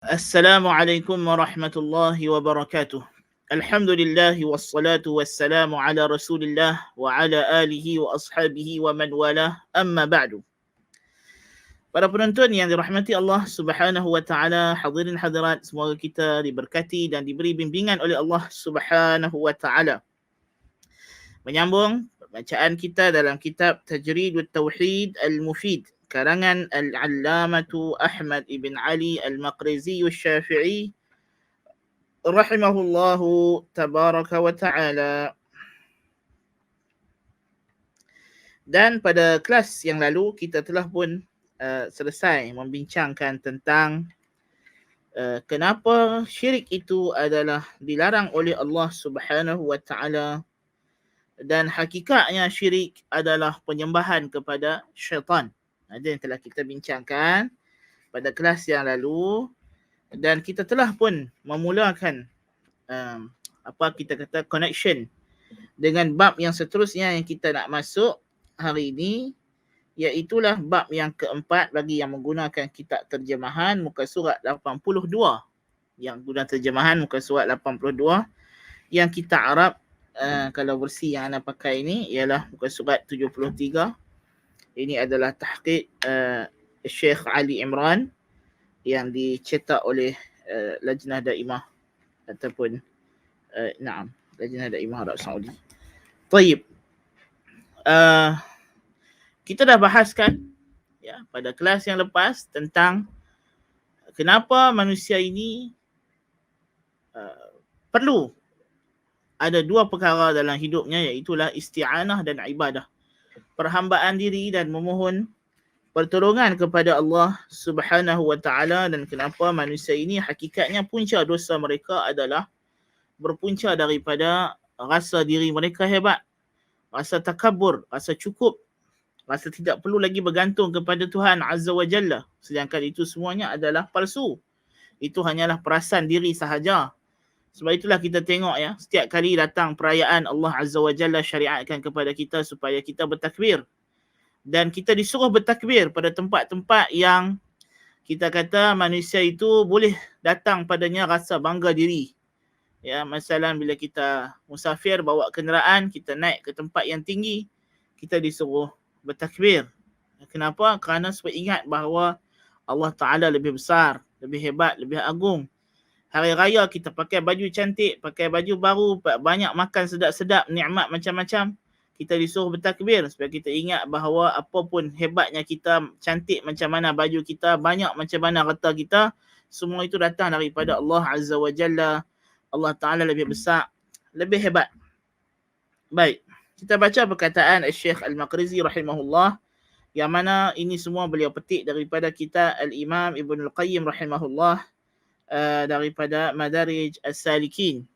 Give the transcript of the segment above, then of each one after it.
Assalamualaikum warahmatullahi wabarakatuh. Alhamdulillah wassalatu wassalamu ala Rasulillah wa ala alihi wa ashabihi wa man walah. Amma ba'du. Para penonton yang dirahmati Allah Subhanahu wa taala, hadirin hadirat, semoga kita diberkati dan diberi bimbingan oleh Allah Subhanahu wa taala. Menyambung bacaan kita dalam kitab Tajridut Tauhid Al-Mufid karangan Al-Allamatu Ahmad ibn Ali Al-Maqrizi Al-Syafi'i rahimahullahu tabaraka wa ta'ala. Dan pada kelas yang lalu kita telah pun selesai membincangkan tentang kenapa syirik itu adalah dilarang oleh Allah Subhanahu wa ta'ala, dan hakikatnya syirik adalah penyembahan kepada syaitan. Ada yang telah kita bincangkan pada kelas yang lalu, dan kita telah pun memulakan apa kita kata connection dengan bab yang seterusnya yang kita nak masuk hari ini, iaitulah bab yang keempat bagi yang menggunakan kitab terjemahan muka surat 82. Yang guna terjemahan muka surat 82, yang kitab Arab kalau versi yang anda pakai ini ialah muka surat 73. Ini adalah tahqiq Syekh Ali Imran yang dicetak oleh Lajnah Daimah ataupun Lajnah Daimah Arab Saudi. Baik. Kita dah bahaskan ya pada kelas yang lepas tentang kenapa manusia ini perlu ada dua perkara dalam hidupnya, iaitulah isti'anah dan ibadah. Perhambaan diri dan memohon pertolongan kepada Allah Subhanahu wa ta'ala. Dan kenapa manusia ini hakikatnya punca dosa mereka adalah berpunca daripada rasa diri mereka hebat, rasa takabur, rasa cukup, rasa tidak perlu lagi bergantung kepada Tuhan Azza wa Jalla. Sedangkan itu semuanya adalah palsu. Itu hanyalah perasaan diri sahaja. Sebab itulah kita tengok ya, setiap kali datang perayaan Allah Azza wa Jalla syariatkan kepada kita supaya kita bertakbir. Dan kita disuruh bertakbir pada tempat-tempat yang kita kata manusia itu boleh datang padanya rasa bangga diri. Ya, masalah bila kita musafir bawa kenderaan, kita naik ke tempat yang tinggi, kita disuruh bertakbir. Kenapa? Kerana supaya ingat bahawa Allah Ta'ala lebih besar, lebih hebat, lebih agung. Hari raya kita pakai baju cantik, pakai baju baru, banyak makan sedap-sedap, nikmat macam-macam. Kita disuruh bertakbir supaya kita ingat bahawa apapun hebatnya kita, cantik macam mana baju kita, banyak macam mana harta kita, semua itu datang daripada Allah Azza wa Jalla. Allah Ta'ala lebih besar, lebih hebat. Baik. Kita baca perkataan Syekh Al-Maqrizi rahimahullah, yang mana ini semua beliau petik daripada kitab Al-Imam Ibn Al-Qayyim rahimahullah, daripada Madarij As-Salikin.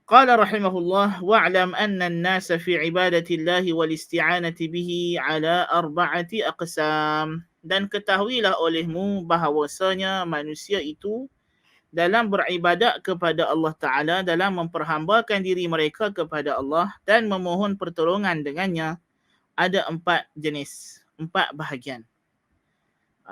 Qala rahimahullah, wa'lam anna an-nasa fi ibadatillahi wal isti'anati bihi ala arba'ati aqsam. Dan ketahuilah olehmu bahawasanya manusia itu dalam beribadat kepada Allah Ta'ala, dalam memperhambakan diri mereka kepada Allah dan memohon pertolongan dengannya, ada 4 jenis, 4 bahagian.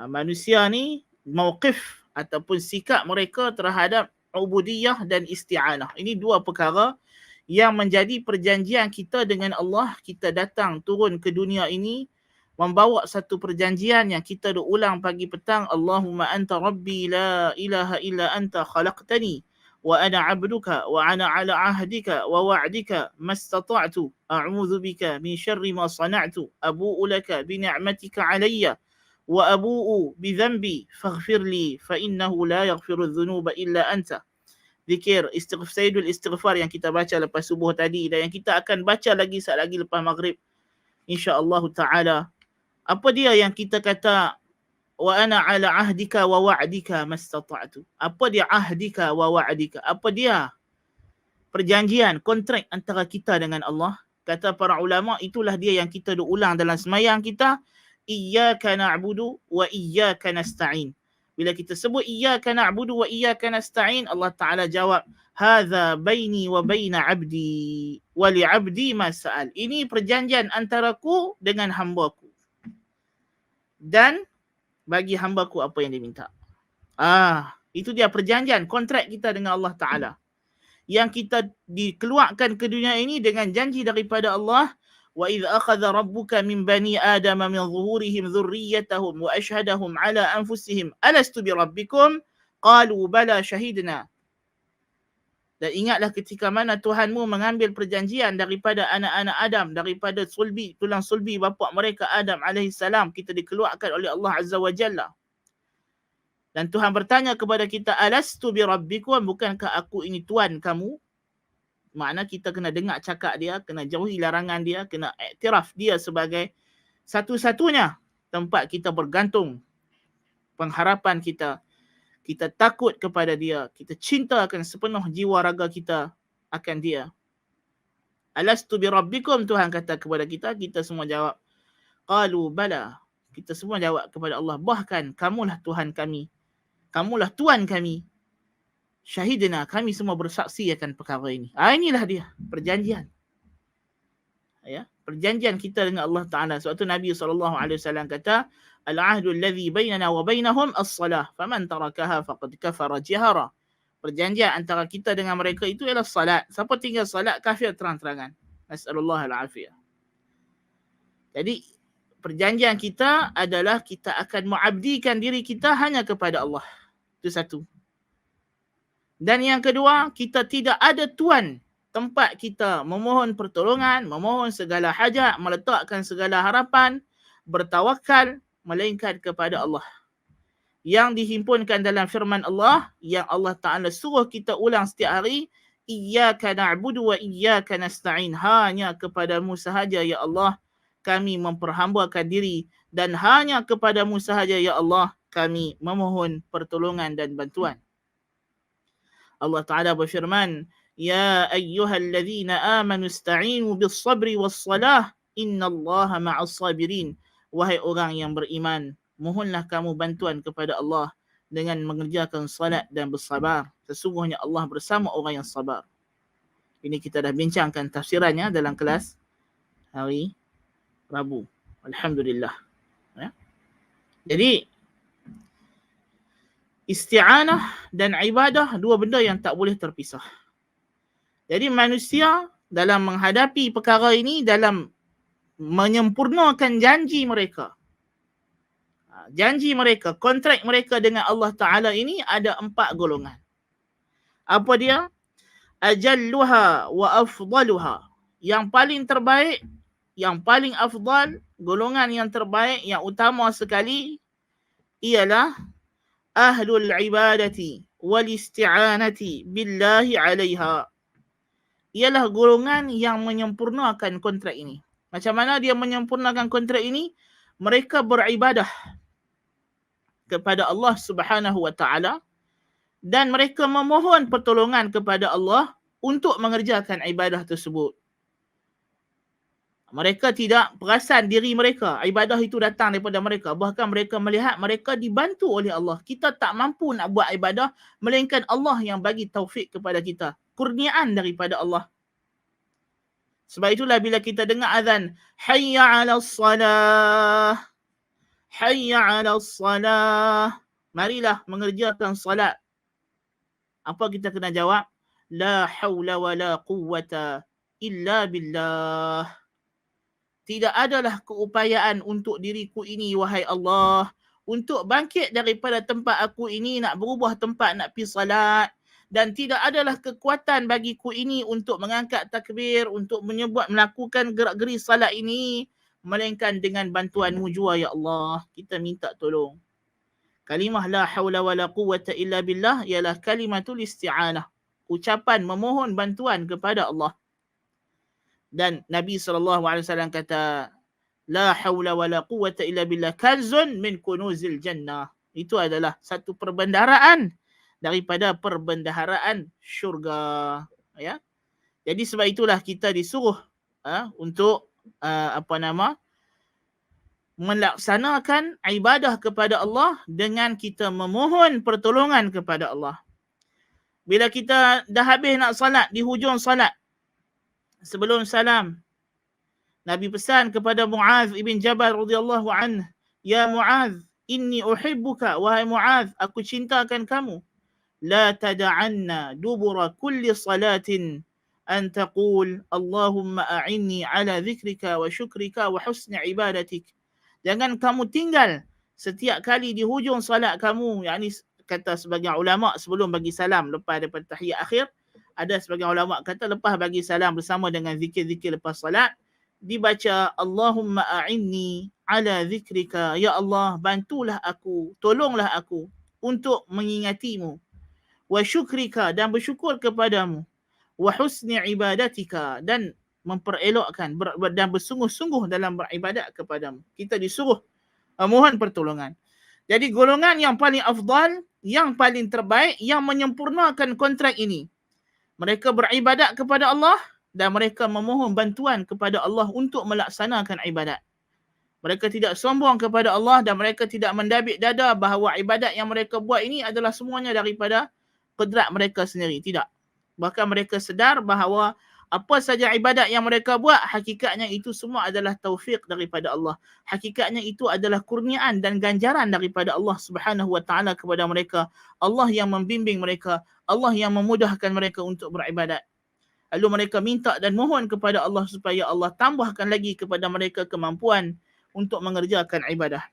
Manusia ni mauqif ataupun sikap mereka terhadap ubudiyah dan isti'anah. Ini 2 perkara yang menjadi perjanjian kita dengan Allah. Kita datang turun ke dunia ini membawa satu perjanjian yang kita ulang pagi petang. Allahumma anta rabbi la ilaha illa anta khalaqtani wa ana abduka wa ana ala ahdika wa wa'dika mastata'tu a'udzu bika min syarri ma sana'tu abu'u laka bi ni'matika alayya wa abu'u bi dhanbi faghfir li fa innahu la yaghfiru dhunuba illa anta. Zikir Sayyidul Istighfar yang kita baca lepas subuh tadi dan yang kita akan baca lagi saat lagi lepas maghrib insya-Allah taala. Apa dia yang kita kata wa ana ala ahdika wa wa'dika mastata'tu? Apa dia ahdika wa wa'dika? Apa dia perjanjian, kontrak antara kita dengan Allah? Kata para ulama, itulah dia yang kita ulang dalam semayang kita. Iyyaka na'budu wa iyyaka nasta'in. Bila kita sebut iyyaka na'budu wa iyyaka nasta'in, Allah Ta'ala jawab, hadza baini wa baina 'abdi wa li 'abdi ma sa'al. Ini perjanjian antaraku dengan hamba-Ku, dan bagi hamba-Ku apa yang diminta. Itu dia perjanjian, kontrak kita dengan Allah Ta'ala. Yang kita dikeluarkan ke dunia ini dengan janji daripada Allah. Wa idh akhadha rabbuka min bani adama min zuhurihim dhurriyyatahum wa ashhadahum ala anfusihim alastu bi rabbikum qalu bala syahidna. Dan ingatlah ketika mana Tuhanmu mengambil perjanjian daripada anak-anak Adam, daripada tulang sulbi bapa mereka Adam alaihissalam, kita dikeluarkan oleh Allah Azza wa Jalla. Dan Tuhan bertanya kepada kita, alastu bi rabbikum, bukankah aku ini Tuhan kamu? Makna kita kena dengar cakap dia, kena jauhi larangan dia, kena iktiraf dia sebagai satu-satunya tempat kita bergantung pengharapan kita. Kita takut kepada dia, kita cintakan sepenuh jiwa raga kita akan dia. Alastu bi rabbikum, Tuhan kata kepada kita, kita semua jawab qalu bala. Kita semua jawab kepada Allah, bahkan kamulah Tuhan kami. Kamulah Tuhan kami. Syahidna, kami semua bersaksi akan perkara ini. Inilah dia perjanjian. Ya, perjanjian kita dengan Allah Taala. Sebab tu Nabi SAW kata, al-ahdu alladhi bainana wa bainahum as-salah, faman tarakaha faqad kafara jihara. Perjanjian antara kita dengan mereka itu ialah salat. Siapa tinggal salat, kafir terang-terangan. Nas'alullah al-afiyah. Jadi perjanjian kita adalah kita akan mengabdikan diri kita hanya kepada Allah. Itu satu. Dan yang kedua, kita tidak ada tuan tempat kita memohon pertolongan, memohon segala hajat, meletakkan segala harapan, bertawakal, melainkan kepada Allah. Yang dihimpunkan dalam firman Allah, yang Allah Ta'ala suruh kita ulang setiap hari, iyyaka na'budu wa iyyaka nasta'in. Hanya kepadamu sahaja ya Allah kami memperhambakan diri, dan hanya kepadamu sahaja ya Allah kami memohon pertolongan dan bantuan. Allah Ta'ala berfirman, ya ayyuhalladzina amanu ista'inu bis-sabri was-salah innallaha ma'as sabirin. Wahai orang yang beriman, mohonlah kamu bantuan kepada Allah dengan mengerjakan salat dan bersabar. Sesungguhnya Allah bersama orang yang sabar. Ini kita dah bincangkan tafsirannya dalam kelas hari Rabu. Alhamdulillah. Ya. Jadi isti'anah dan ibadah, dua benda yang tak boleh terpisah. Jadi manusia dalam menghadapi perkara ini, dalam menyempurnakan janji mereka, kontrak mereka dengan Allah Ta'ala ini, ada 4 golongan. Apa dia? Ajalluha wa afdaluha. Yang paling terbaik, yang paling afdal, golongan yang terbaik, yang utama sekali, ialah ahlul ibadati wal isti'anati billahi alaiha. Ialah golongan yang menyempurnakan kontrak ini. Macam mana dia menyempurnakan kontrak ini? Mereka beribadah kepada Allah Subhanahu wa Ta'ala, dan mereka memohon pertolongan kepada Allah untuk mengerjakan ibadah tersebut. Mereka tidak perasan diri mereka, ibadah itu datang daripada mereka. Bahkan mereka melihat mereka dibantu oleh Allah. Kita tak mampu nak buat ibadah, melainkan Allah yang bagi taufik kepada kita. Kurniaan daripada Allah. Sebab itulah bila kita dengar azan, hayya 'alas salah, hayya 'alas salah, marilah mengerjakan salat. Apa kita kena jawab? La haula wa la quwwata illa billah. Tidak adalah keupayaan untuk diriku ini, wahai Allah, untuk bangkit daripada tempat aku ini, nak berubah tempat, nak pergi salat. Dan tidak adalah kekuatan bagiku ini untuk mengangkat takbir, untuk melakukan gerak-geri salat ini, melainkan dengan bantuanmu jua, ya Allah. Kita minta tolong. Kalimah la hawla wa la quwwata illa billah ialah kalimatul isti'anah. Ucapan memohon bantuan kepada Allah. Dan Nabi SAW kata, la hawla wa la quwwata illa billah kanzun min kunuzil jannah. Itu adalah satu perbendaharaan daripada perbendaharaan syurga. Ya. Jadi sebab itulah kita disuruh untuk melaksanakan ibadah kepada Allah dengan kita memohon pertolongan kepada Allah. Bila kita dah habis nak salat, di hujung salat, sebelum salam, Nabi pesan kepada Muaz ibn Jabal radhiyallahu anhu, ya Muaz, inni uhibbuka, wahai Mu'adh, aku cintakan kamu. La tada'anna dubura kulli salatin an taqul Allahumma a'inni ala dhikrika wa syukrika wa husni ibadatik. Jangan kamu tinggal setiap kali di hujung salat kamu, yakni kata sebagian ulama sebelum bagi salam lepas daripada tahiyat akhir, ada sebagian ulama kata lepas bagi salam bersama dengan zikir-zikir lepas salat dibaca Allahumma a'inni ala zikrika, ya Allah bantulah aku, tolonglah aku untuk mengingatimu, wa syukrika, dan bersyukur kepadamu, wa husni ibadatika, dan memperelokkan dan bersungguh-sungguh dalam beribadat kepadamu. Kita disuruh mohon pertolongan. Jadi golongan yang paling afdal, yang paling terbaik, yang menyempurnakan kontrak ini, mereka beribadat kepada Allah dan mereka memohon bantuan kepada Allah untuk melaksanakan ibadat. Mereka tidak sombong kepada Allah dan mereka tidak mendabik dada bahawa ibadat yang mereka buat ini adalah semuanya daripada kedrat mereka sendiri. Tidak. Bahkan mereka sedar bahawa apa saja ibadat yang mereka buat, hakikatnya itu semua adalah taufik daripada Allah. Hakikatnya itu adalah kurniaan dan ganjaran daripada Allah Subhanahu wa taala kepada mereka. Allah yang membimbing mereka, Allah yang memudahkan mereka untuk beribadat. Lalu mereka minta dan mohon kepada Allah supaya Allah tambahkan lagi kepada mereka kemampuan untuk mengerjakan ibadah.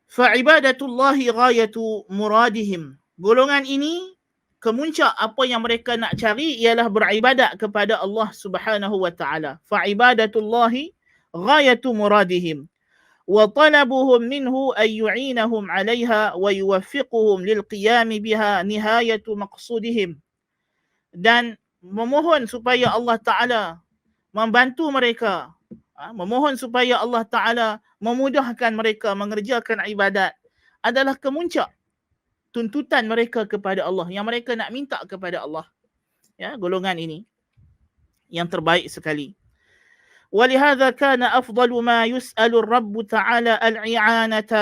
Fa'ibadatullahi ghayatu muradihim. Golongan ini, kemuncak apa yang mereka nak cari ialah beribadat kepada Allah Subhanahu wa taala. Fa'ibadatullahi ghayatu muradihim. Wa talabuhum minhu ay yu'inahum 'alayha wa yuwaffiquhum lil qiyam biha nihayatu maqsudihim. Dan memohon supaya Allah Ta'ala membantu mereka, memohon supaya Allah Ta'ala memudahkan mereka mengerjakan ibadat adalah kemuncak tuntutan mereka kepada Allah, yang mereka nak minta kepada Allah. Ya, golongan ini yang terbaik sekali. ولهذا كان أفضل ما يسأل الرب تعالى الإعانة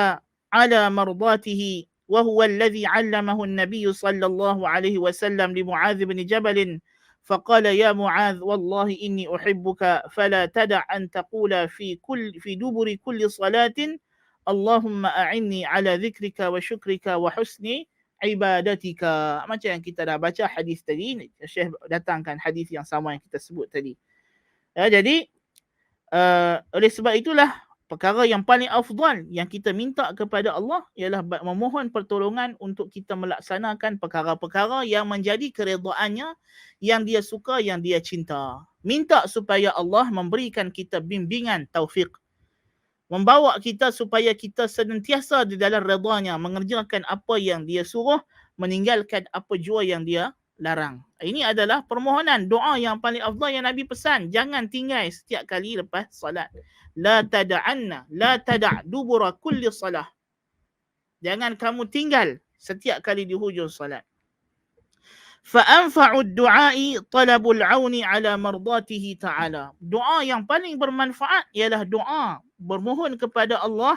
على مرضاته، وهو الذي علمه النبي صلى الله عليه وسلم لمعاذ بن جبل فقال يا معاذ والله إني أحبك فلا تدع أن تقول في دبر كل صلاة اللهم أعني على ذكرك وشكرك وحسن عبادتك. Macam yang kita dah baca hadis tadi, Syekh datangkan hadis yang sama yang kita sebut tadi. Ya, jadi oleh sebab itulah perkara yang paling afdal yang kita minta kepada Allah ialah memohon pertolongan untuk kita melaksanakan perkara-perkara yang menjadi keredaannya, yang dia suka, yang dia cinta. Minta supaya Allah memberikan kita bimbingan taufik, membawa kita supaya kita senantiasa di dalam redanya, mengerjakan apa yang dia suruh, meninggalkan apa jua yang dia larang. Ini adalah permohonan doa yang paling afdal yang Nabi pesan. Jangan tinggal setiap kali lepas salat. La tada'anna, la tada' dubura kulli salah. Jangan kamu tinggal setiap kali di hujung salat. فَأَنْفَعُ الدُّعَاءِ طَلَبُ الْعَوْنِ عَلَى مَرْضَاتِهِ تَعَالَى. Doa yang paling bermanfaat ialah doa bermohon kepada Allah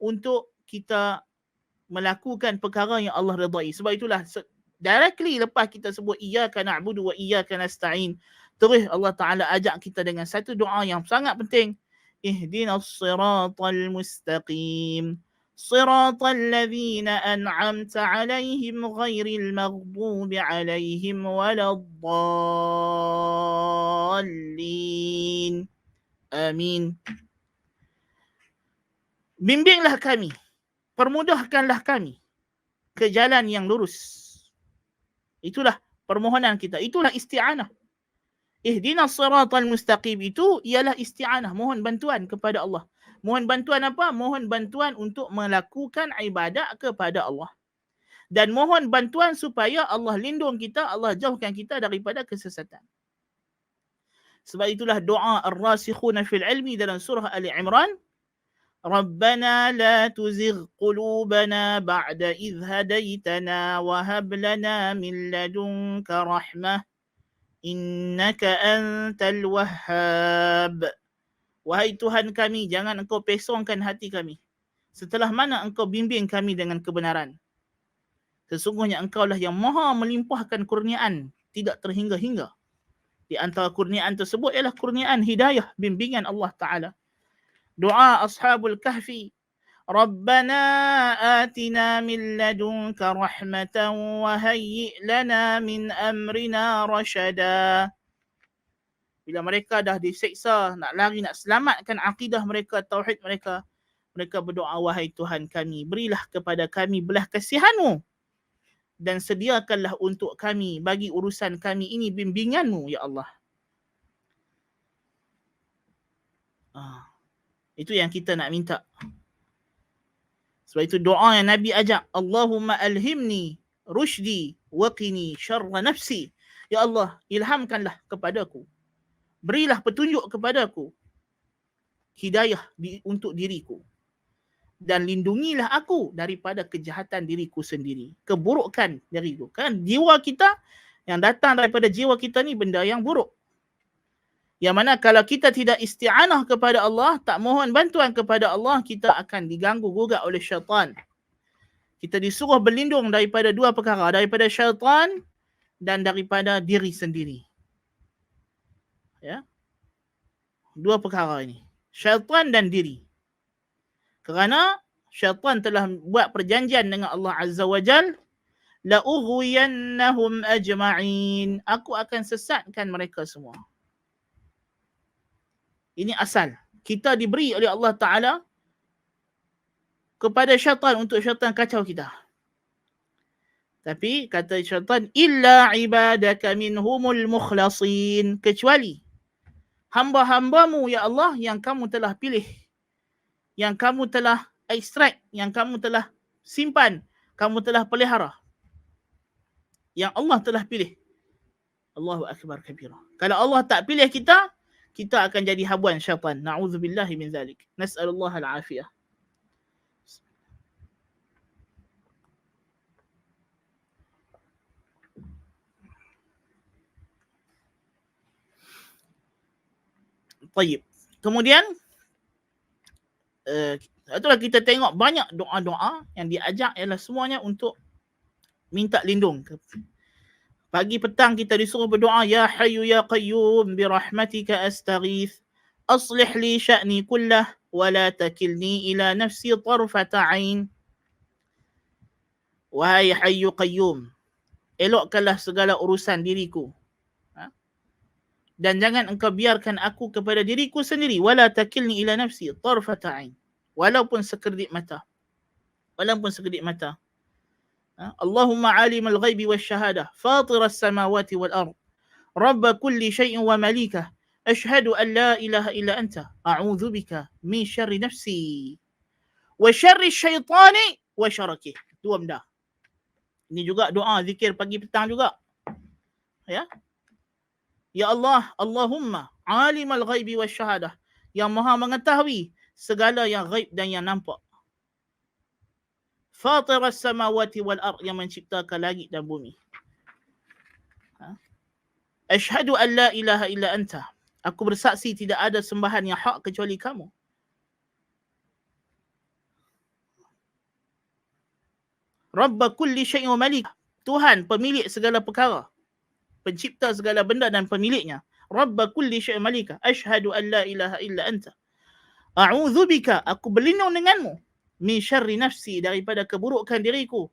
untuk kita melakukan perkara yang Allah redai. Sebab itulah directly lepas kita sebut iyyaka na'budu wa iyyaka nasta'in, terus Allah Ta'ala ajak kita dengan satu doa yang sangat penting. Ihdinas siratal mustaqim, siratal ladzina an'amta 'alaihim ghairil maghdubi 'alaihim waladdallin. Amin. Bimbinglah kami, permudahkanlah kami ke jalan yang lurus. Itulah permohonan kita. Itulah isti'anah. Ihdinas siratal mustaqim itu ialah isti'anah. Mohon bantuan kepada Allah. Mohon bantuan apa? Mohon bantuan untuk melakukan ibadat kepada Allah. Dan mohon bantuan supaya Allah lindung kita, Allah jauhkan kita daripada kesesatan. Sebab itulah doa ar-rasikhuna fil ilmi dalam surah Ali Imran. ربنا لا تزغ قلوبنا بعد إذ هديتنا وهب لنا من لدنك رحمة إنك أنت الوهاب. Wahai Tuhan kami, jangan engkau pesongkan hati kami setelah mana engkau bimbing kami dengan kebenaran. Sesungguhnya engkaulah yang maha melimpahkan kurniaan tidak terhingga-hingga. Di antara kurniaan tersebut ialah kurniaan hidayah, bimbingan Allah Ta'ala. Doa Ashabul Kahfi, Rabbana atina min ladunka rahmatan wa hayyi' lana min amrina rashada. Bila mereka dah diseksa, nak lari, nak selamatkan akidah mereka, tauhid mereka, mereka berdoa, wahai Tuhan kami, berilah kepada kami belah kasihan-Mu dan sediakanlah untuk kami, bagi urusan kami ini bimbingan-Mu, ya Allah. Itu yang kita nak minta. Sebab itu doa yang Nabi ajak, Allahumma alhimni rushdi waqini syarra nafsi. Ya Allah, ilhamkanlah kepadaku, berilah petunjuk kepadaku, hidayah untuk diriku, dan lindungilah aku daripada kejahatan diriku sendiri, keburukan diriku. Kan jiwa kita, yang datang daripada jiwa kita ni benda yang buruk. Yang mana kalau kita tidak isti'anah kepada Allah, tak mohon bantuan kepada Allah, kita akan diganggu gugat oleh syaitan. Kita disuruh berlindung daripada dua perkara, daripada syaitan dan daripada diri sendiri. Ya. Dua perkara ini, syaitan dan diri. Kerana syaitan telah buat perjanjian dengan Allah Azza wa Jal, la ughwiyannahum ajma'in, aku akan sesatkan mereka semua. Ini asal. Kita diberi oleh Allah Ta'ala kepada syaitan untuk syaitan kacau kita. Tapi kata syaitan, illa ibadaka minhumul mukhlasin, kecuali hamba-hambamu ya Allah yang kamu telah pilih, yang kamu telah ekstrak, yang kamu telah simpan, kamu telah pelihara, yang Allah telah pilih. Allahu akbar kabira. Kalau Allah tak pilih kita, kita akan jadi habuan syaitan. Na'udzubillahi min zalik. Nas'alullah al-afiyah. Tayyib. Kemudian itulah kita tengok banyak doa-doa yang diajak ialah semuanya untuk minta lindung. Pagi petang kita disuruh berdoa, ya hayyu ya qayyum bi rahmatika astaghith aslih li sya'ni kullah wa la takilni ila nafsi tarfata ain. Wahai hayyu qayyum, elokkanlah segala urusan diriku, dan jangan engkau biarkan aku kepada diriku sendiri, wala takilni ila nafsi tarfata ain, walaupun sekedip mata, walaupun sekedip mata. Allahumma alimul ghaibi wasyahada fatiras samawati wal ard rabb kulli syai'in wa malikah ashhadu an la ilaha illa anta a'udzu bika min syarri nafsi wa syarri syaitani wa syarakih. Dua benda. Ini juga doa zikir pagi petang juga. Ya. Ya Allah, Allahumma alimul ghaibi wasyahadah, yang maha mengetahui segala yang ghaib dan yang nampak. Fatiras samawati wal ard, yang menciptakan langit dan bumi. Ashhadu an la ilaha illa anta, aku bersaksi tidak ada sembahan yang hak kecuali kamu. Rabb kulli syai'in wa malik, Tuhan pemilik segala perkara, pencipta segala benda dan pemiliknya. Rabb kulli syai'in malika ashhadu an la ilaha illa anta a'udzu bika, aku berlindung denganmu, min syarri nafsi, daripada keburukan diriku,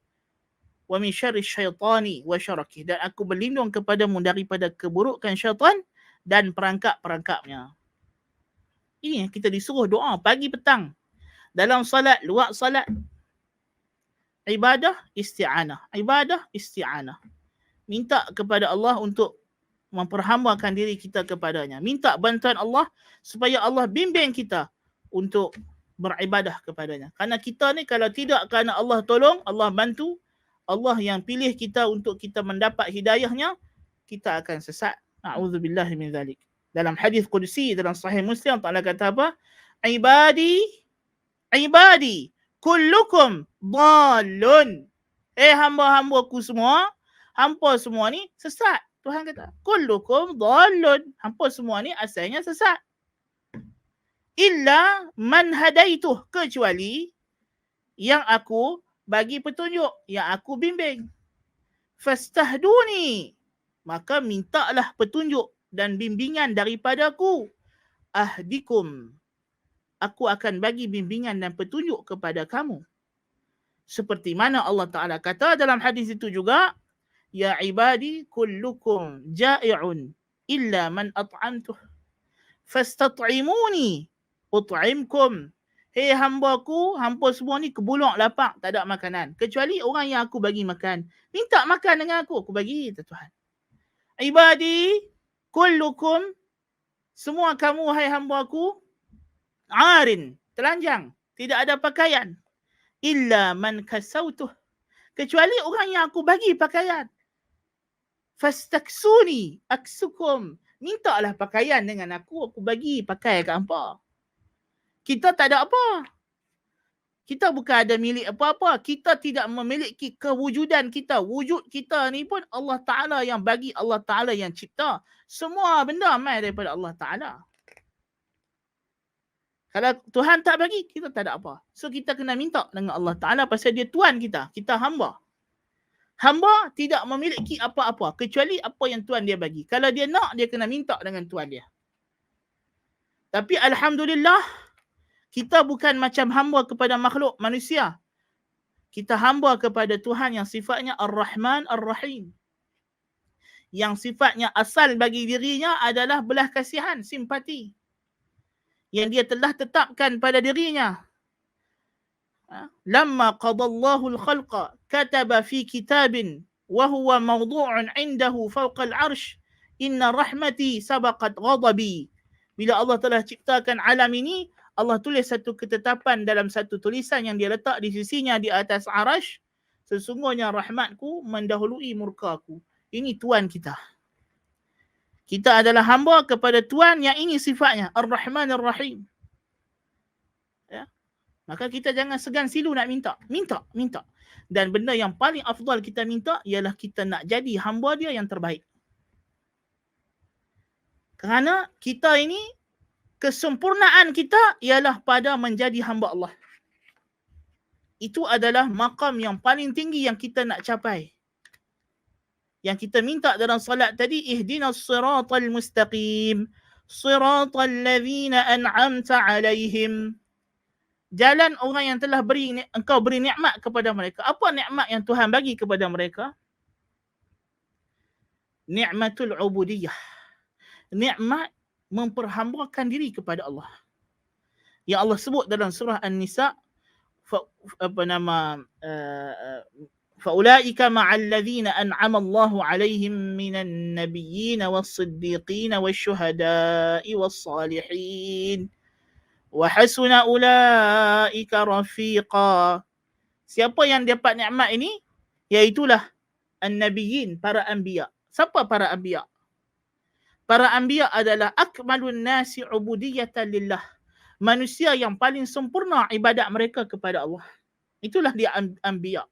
wa min syarri syaitani wa syarakih, dan aku berlindung kepadamu daripada keburukan syaitan dan perangkap-perangkapnya. Ini kita disuruh doa pagi petang, dalam salat, luar salat. Ibadah isti'anah, ibadah isti'anah. Minta kepada Allah untuk memperhambakan diri kita kepadanya. Minta bantuan Allah supaya Allah bimbing kita untuk beribadah kepadanya. Karena kita ni kalau tidak kerana Allah tolong, Allah bantu, Allah yang pilih kita untuk kita mendapat hidayahnya, kita akan sesat. A'udzubillahi min zalik. Dalam hadis qudsi dalam sahih Muslim, Allah kata apa? Ibadi kullukum dhalun. Hamba-hambaku semua, hampa semua ni sesat. Tuhan kata, kullukum dhalun. Hampa semua ni asalnya sesat. Illa man hadaituh, kecuali yang aku bagi petunjuk, yang aku bimbing. Fastahduni, maka mintalah petunjuk dan bimbingan daripadaku. Ahdikum, aku akan bagi bimbingan dan petunjuk kepada kamu. Seperti mana Allah Ta'ala kata dalam hadis itu juga, ya ibadi kullukum ja'i'un illa man at'amtuh fastat'imuni ut'imkum. Hei hambaku, hampa semua ni kebulok lapar, tak ada makanan. Kecuali orang yang aku bagi makan. Minta makan dengan aku bagi, Tuhan. Ibadi kullukum, semua kamu hai hambaku, arin, telanjang, tidak ada pakaian. Illa man kasautuh, kecuali orang yang aku bagi pakaian. Fastaksuni aksukum, mintalah pakaian dengan aku bagi pakai kat hampa. Kita tak ada apa. Kita bukan ada milik apa-apa. Kita tidak memiliki kewujudan kita. Wujud kita ni pun Allah Ta'ala yang bagi, Allah Ta'ala yang cipta. Semua benda mai daripada Allah Ta'ala. Kalau Tuhan tak bagi, kita tak ada apa. So kita kena minta dengan Allah Ta'ala pasal dia Tuhan kita. Kita hamba. Hamba tidak memiliki apa-apa kecuali apa yang Tuhan dia bagi. Kalau dia nak, dia kena minta dengan Tuhan dia. Tapi Alhamdulillah, kita bukan macam hamba kepada makhluk manusia. Kita hamba kepada Tuhan yang sifatnya Ar-Rahman Ar-Rahim. Yang sifatnya asal bagi dirinya adalah belas kasihan, simpati. Yang dia telah tetapkan pada dirinya. Lamma qadallahu al-khalqa kataba fi kitabin wa huwa mawdu'un 'indahu fawqa al-'arsh inna rahmati sabaqat ghadabi. Bila Allah telah ciptakan alam ini, Allah tulis satu ketetapan dalam satu tulisan yang dia letak di sisinya di atas arash. Sesungguhnya rahmatku mendahului murkaku. Ini Tuhan kita. Kita adalah hamba kepada Tuhan yang ini sifatnya Ar-Rahman Ar-Rahim. Ya. Maka kita jangan segan silu nak minta. Minta. Dan benda yang paling afdal kita minta ialah kita nak jadi hamba dia yang terbaik. Kerana kita ini, kesempurnaan kita ialah pada menjadi hamba Allah. Itu adalah maqam yang paling tinggi yang kita nak capai. Yang kita minta dalam salat tadi, ihdinas siratal mustaqim, siratal ladzina an'amta alaihim. Jalan orang yang telah engkau beri nikmat kepada mereka. Apa nikmat yang Tuhan bagi kepada mereka? Ni'matul ubudiyah. Nikmat memperhambakan diri kepada Allah. Yang Allah sebut dalam surah An-Nisa, faulaika ma'al ladzina an'ama Allahu 'alaihim minan nabiyyin was-siddiqin wasyuhada'i was-salihin wa hasuna ulaika rafiqa. Siapa yang dapat nikmat ini? Iaitulah an-nabiyyin, para anbiya. Siapa para anbiya? Para anbiya adalah akmalun nasi ubudiyatan lillah. Manusia yang paling sempurna ibadat mereka kepada Allah. Itulah dia anbiya.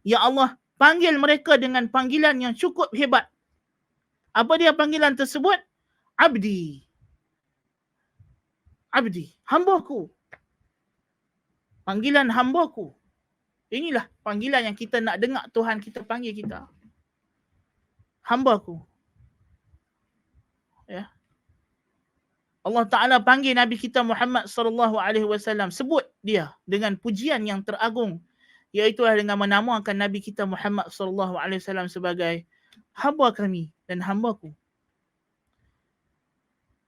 Ya Allah panggil mereka dengan panggilan yang cukup hebat. Apa dia panggilan tersebut? Abdi. Abdi, hambaku. Panggilan hambaku. Inilah panggilan yang kita nak dengar Tuhan kita panggil kita. Hambaku. Ya. Allah Ta'ala panggil Nabi kita Muhammad sallallahu alaihi wasallam, sebut dia dengan pujian yang teragung, iaitu dengan menamakan Nabi kita Muhammad sallallahu alaihi wasallam sebagai hamba kami dan hambaku.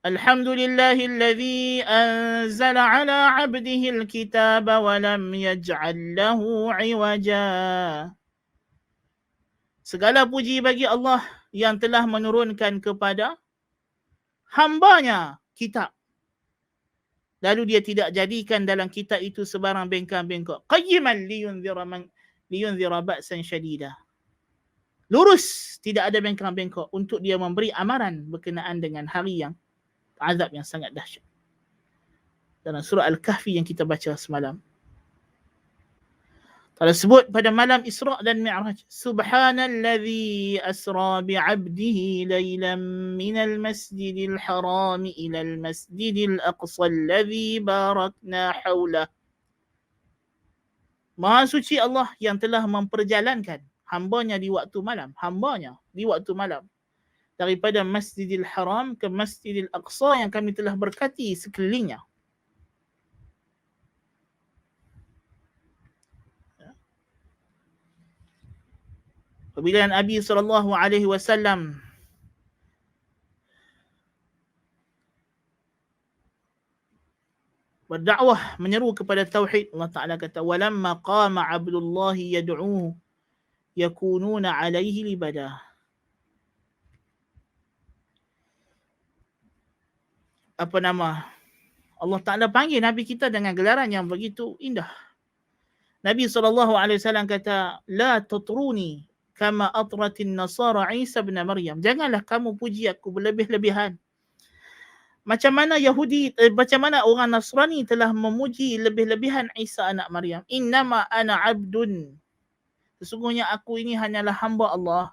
Alhamdulillahilladzi anzala ala 'abdihi al-kitaba wa lam yaj'al lahu 'iwaja. Segala puji bagi Allah yang telah menurunkan kepada hambanya kitab. Lalu dia tidak jadikan dalam kitab itu sebarang bengkak-bengkok. Qayyiman liyunzira ba'san syadida. Lurus, tidak ada bengkak-bengkok, untuk dia memberi amaran berkenaan dengan hari yang azab yang sangat dahsyat. Dalam surah Al-Kahfi yang kita baca semalam. Kalau sebut pada malam Isra' dan Mi'raj, Subhanalladzi asra bi'abdihi laylan minal masjidil harami ilal masjidil aqsa alladzi barakna hawlah. Maha suci Allah yang telah memperjalankan hambanya di waktu malam. Hambanya di waktu malam. Daripada Masjidil Haram ke Masjidil Aqsa yang kami telah berkati sekelilingnya. Apabila Nabi SAW berdakwah menyeru kepada tauhid, Allah Taala kata walamma qama Abdullah yad'uhu yakununa alaihi libada. Apa nama? Allah Taala panggil Nabi kita dengan gelaran yang begitu indah. Nabi SAW kata, la tutruni kama atratin nasara Isa bin Maryam. Janganlah kamu puji aku berlebih-lebihan. Macam mana macam mana orang Nasrani telah memuji lebih-lebihan Isa anak Maryam. Innama ana abdun. Sesungguhnya aku ini hanyalah hamba Allah.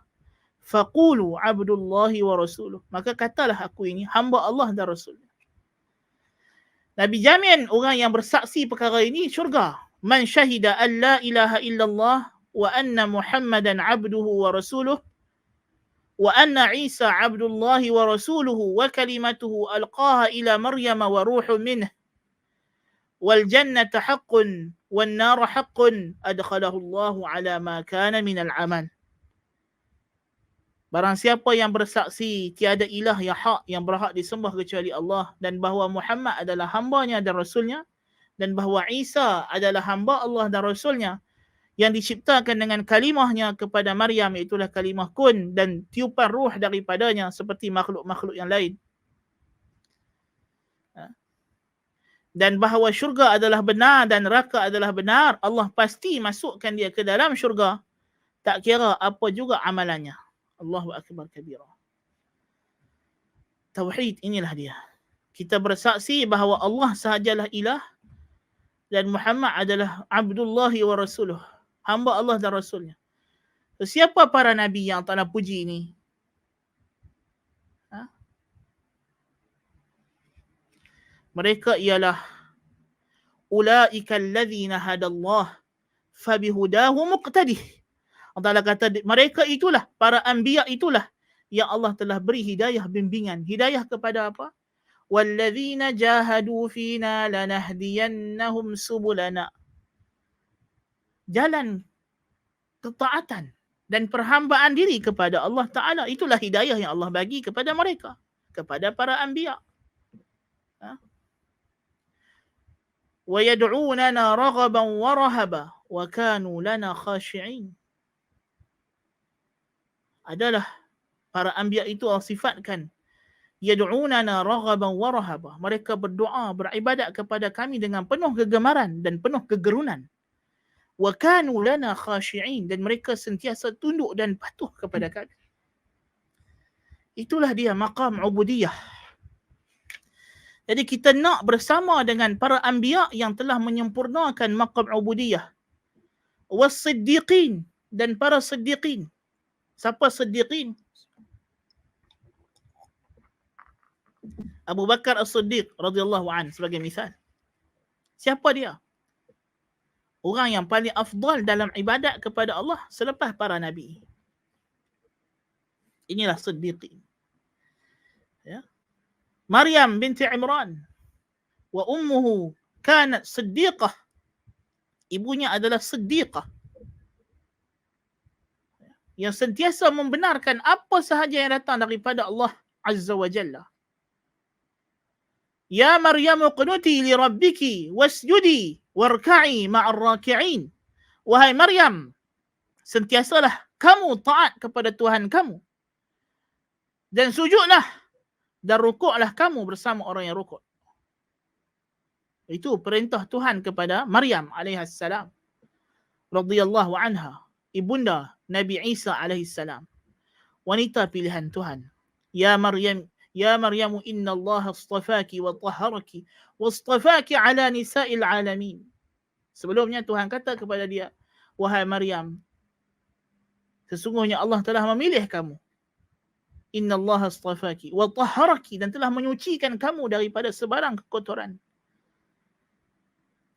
Faqulu abdullahi wa rasuluh. Maka katalah aku ini hamba Allah dan Rasul. Nabi jamin orang yang bersaksi perkara ini syurga. Man syahida an la ilaha illallah wa anna Muhammadan abduhu wa rasuluh wa anna Isa abdullahi wa rasuluhu wa kalimatuhu alqaha ila Maryam wa ruhu minhu wal jannata haqqun wan nar haqqun adkhalahu Allah ala ma kana min al amal. Barang siapa yang bersaksi tiada ilah yang hak yang berhak disembah kecuali Allah dan bahawa Muhammad adalah hamba-Nya dan rasulnya dan bahawa Isa adalah hamba Allah dan rasulnya yang diciptakan dengan kalimahnya kepada Maryam, itulah kalimah kun, dan tiupan ruh daripadanya seperti makhluk-makhluk yang lain. Dan bahawa syurga adalah benar dan neraka adalah benar, Allah pasti masukkan dia ke dalam syurga, tak kira apa juga amalannya. Allahu akbar kabira. Tauhid inilah dia. Kita bersaksi bahawa Allah sahajalah ilah dan Muhammad adalah Abdullahi wa Rasuluh, hamba Allah dan Rasulnya. So, siapa para Nabi yang tak nak puji ini? Mereka ialah ulaika alladhina hadallah fabihudahu muqtadih. Allah kata mereka itulah, para anbiya itulah yang Allah telah beri hidayah bimbingan. Hidayah kepada apa? Walladzina jahadu fina lanahdiyannahum subulana. Jalan ketaatan dan perhambaan diri kepada Allah Ta'ala. Itulah hidayah yang Allah bagi kepada mereka, kepada para anbiya. Wa yad'unana raghaban wa rahaba wa kanu lana khashi'in. Adalah para anbiya itu Allah sifatkan yad'unana raghaban wa rahaba. Mereka berdoa, beribadat kepada kami dengan penuh kegemaran dan penuh kegerunan. Wa kanu lana khashi'in, dan mereka sentiasa tunduk dan patuh kepada kami. Itulah dia maqam ubudiyah. Jadi kita nak bersama dengan para anbiya yang telah menyempurnakan maqam ubudiyah. Was-siddiqin, dan para siddiqin. Siapa siddiqin? Abu Bakar As-Siddiq radhiyallahu anhu sebagai misal. Siapa dia? Orang yang paling afdal dalam ibadat kepada Allah selepas para nabi. Inilah siddiqin. Ya. Maryam binti Imran wa ummuhu kanat siddiqah. Ibunya adalah siddiqah, yang sentiasa membenarkan apa sahaja yang datang daripada Allah Azza wa Jalla. Ya Maryam qunuti li rabbiki wasjudi warka'i ma'ar raki'in. Wahai Maryam, sentiasalah kamu taat kepada Tuhan kamu dan sujudlah dan rukuklah kamu bersama orang yang rukuk. Itu perintah Tuhan kepada Maryam alaihissalam radhiyallahu anha, ibunda Nabi Isa alaihissalam, wanita pilihan Tuhan. Ya Maryam inna Allah astafaki wa tahharaki wa astafaki ala nisa'il alamin. Sebelumnya Tuhan kata kepada dia, wahai Maryam, sesungguhnya Allah telah memilih kamu. Inna Allah astafaki wa tahharaki, dan telah menyucikan kamu daripada sebarang kekotoran.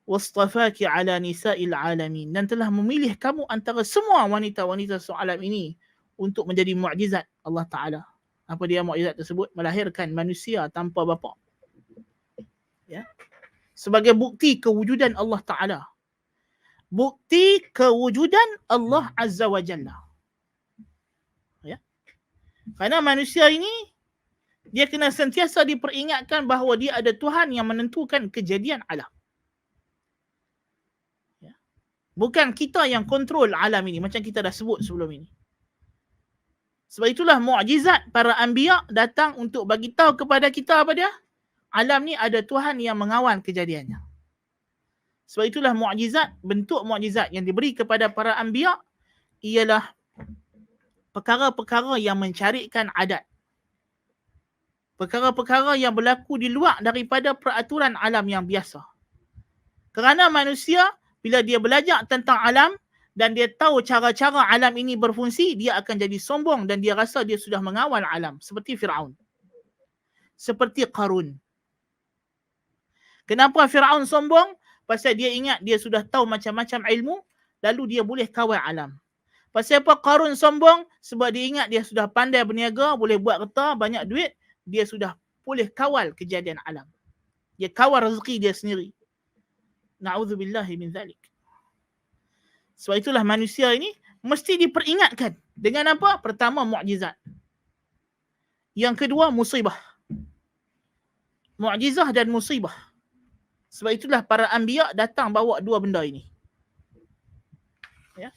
Wastafaki ala nisa'il alamin, dan telah memilih kamu antara semua wanita-wanita sealam ini untuk menjadi mukjizat Allah Ta'ala. Apa dia mukjizat tersebut? Melahirkan manusia tanpa bapa. Ya. Sebagai bukti kewujudan Allah Ta'ala. Bukti kewujudan Allah Azza wa Jalla. Kerana manusia ini, dia kena sentiasa diperingatkan bahawa dia ada Tuhan yang menentukan kejadian alam. Bukan kita yang kontrol alam ini, macam kita dah sebut sebelum ini. Sebab itulah mukjizat para anbiya datang untuk bagi tahu kepada kita apa dia? Alam ni ada Tuhan yang mengawal kejadiannya. Sebab itulah mukjizat, bentuk mukjizat yang diberi kepada para anbiya ialah perkara-perkara yang mencarikan adat. Perkara-perkara yang berlaku di luar daripada peraturan alam yang biasa. Kerana manusia, bila dia belajar tentang alam dan dia tahu cara-cara alam ini berfungsi, dia akan jadi sombong dan dia rasa dia sudah mengawal alam. Seperti Firaun. Seperti Qarun. Kenapa Firaun sombong? Pasal dia ingat dia sudah tahu macam-macam ilmu, lalu dia boleh kawal alam. Pasal apa Qarun sombong? Sebab dia ingat dia sudah pandai berniaga, boleh buat kereta, banyak duit, dia sudah boleh kawal kejadian alam. Dia kawal rezeki dia sendiri. Na'udzubillahi min zalik. Sebab itulah manusia ini mesti diperingatkan. Dengan apa? Pertama, mukjizat. Yang kedua, musibah. Mukjizah dan musibah. Sebab itulah para anbiya datang bawa dua benda ini. Ya.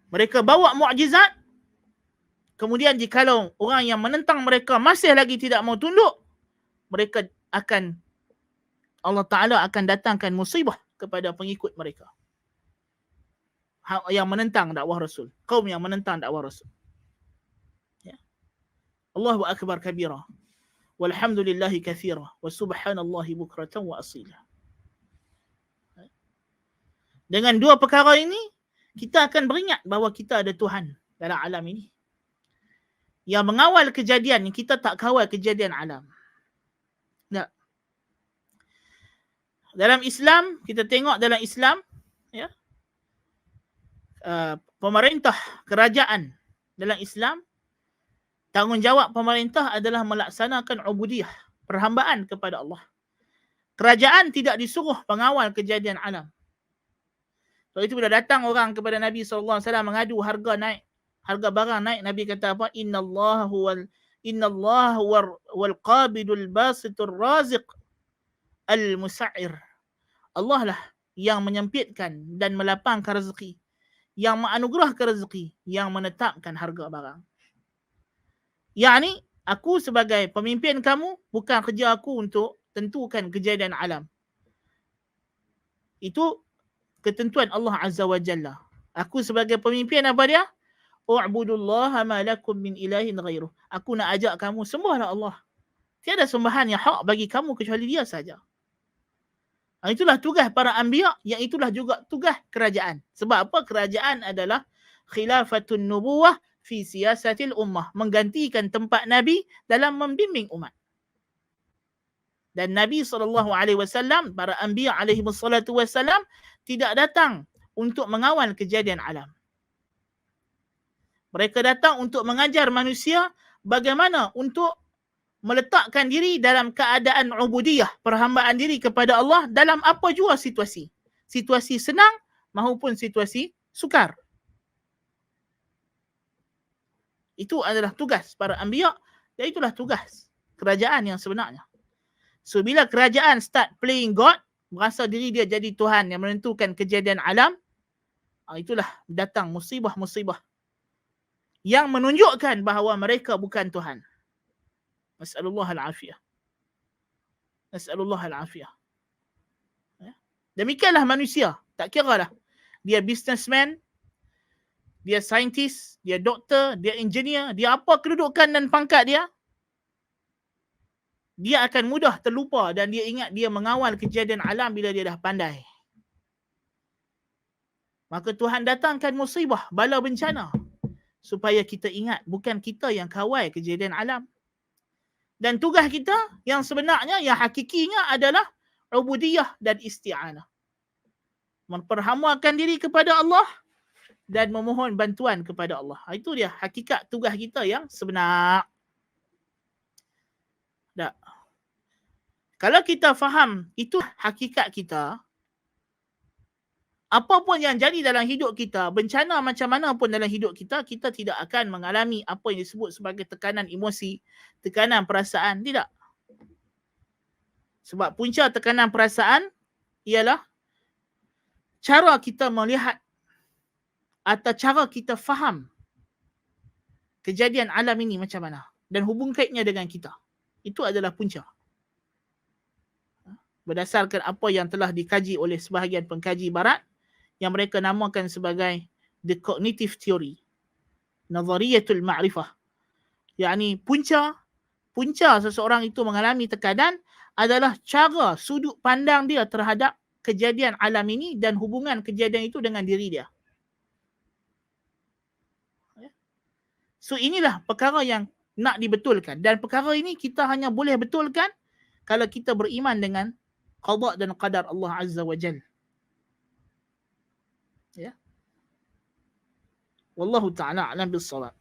Mereka bawa mukjizat. Kemudian jikalau orang yang menentang mereka masih lagi tidak mau tunduk, mereka akan, Allah Ta'ala akan datangkan musibah kepada pengikut mereka yang menentang dakwah Rasul, kaum yang menentang dakwah Rasul. Ya. Allahu akbar kabira walhamdulillahi katsira wa subhanallahi bukratan wa asila. Dengan dua perkara ini kita akan beringat bahawa kita ada Tuhan dalam alam ini yang mengawal kejadian. Kita tak kawal kejadian alam. Tak. Dalam Islam, kita tengok dalam Islam, ya, pemerintah, kerajaan dalam Islam, tanggungjawab pemerintah adalah melaksanakan ubudiyah, perhambaan kepada Allah. Kerajaan tidak disuruh pengawal kejadian alam. So itu bila datang orang kepada Nabi SAW mengadu harga naik, harga barang naik, Nabi kata apa? Innallaha wal qabidul basitur raziq al musa'ir. Allah lah yang menyempitkan dan melapangkan rezeki, yang menganugerahkan rezeki, yang menetapkan harga barang. Yani aku sebagai pemimpin kamu, bukan kerja aku untuk tentukan kejadian alam. Itu ketentuan Allah Azza wa Jalla. Aku sebagai pemimpin apa dia? U'budullaha ma lakum min ilahin ghairuh. Aku nak ajak kamu sembahlah Allah. Tiada sembahan yang hak bagi kamu kecuali dia saja. Itulah tugas para anbiya, yang itulah juga tugas kerajaan. Sebab apa? Kerajaan adalah khilafatun nubuwah fi siyasatil ummah, menggantikan tempat Nabi dalam membimbing umat. Dan Nabi SAW, para anbiya alaihi wassalatu wassalam, tidak datang untuk mengawal kejadian alam. Mereka datang untuk mengajar manusia bagaimana untuk meletakkan diri dalam keadaan ubudiyah, perhambaan diri kepada Allah dalam apa jua situasi. Situasi senang maupun situasi sukar. Itu adalah tugas para anbiya dan itulah tugas kerajaan yang sebenarnya. So bila kerajaan start playing God, merasa diri dia jadi Tuhan yang menentukan kejadian alam, itulah datang musibah-musibah yang menunjukkan bahawa mereka bukan Tuhan. Nas'alullah al-afiyah. Nas'alullah al-afiyah. Demikianlah manusia. Tak kira lah. Dia businessman, dia scientist, dia doktor, dia engineer, dia apa kedudukan dan pangkat dia, dia akan mudah terlupa dan dia ingat dia mengawal kejadian alam bila dia dah pandai. Maka Tuhan datangkan musibah, bala bencana, supaya kita ingat bukan kita yang kawal kejadian alam. Dan tugas kita yang sebenarnya, yang hakikinya adalah ubudiyah dan isti'anah. Memperhambakan diri kepada Allah dan memohon bantuan kepada Allah. Itu dia hakikat tugas kita yang sebenar. Tak. Kalau kita faham itu hakikat kita, apa pun yang jadi dalam hidup kita, bencana macam mana pun dalam hidup kita, kita tidak akan mengalami apa yang disebut sebagai tekanan emosi, tekanan perasaan, tidak. Sebab punca tekanan perasaan ialah cara kita melihat atau cara kita faham kejadian alam ini macam mana dan hubung kaitnya dengan kita. Itu adalah punca. Berdasarkan apa yang telah dikaji oleh sebahagian pengkaji barat yang mereka namakan sebagai the cognitive theory, nazariyatul ma'rifah. Yakni punca seseorang itu mengalami tekanan adalah cara sudut pandang dia terhadap kejadian alam ini dan hubungan kejadian itu dengan diri dia. So inilah perkara yang nak dibetulkan, dan perkara ini kita hanya boleh betulkan kalau kita beriman dengan qada dan qadar Allah Azza wa Jalla. Ya. Wallahu ta'ala a'lam bis-shawab.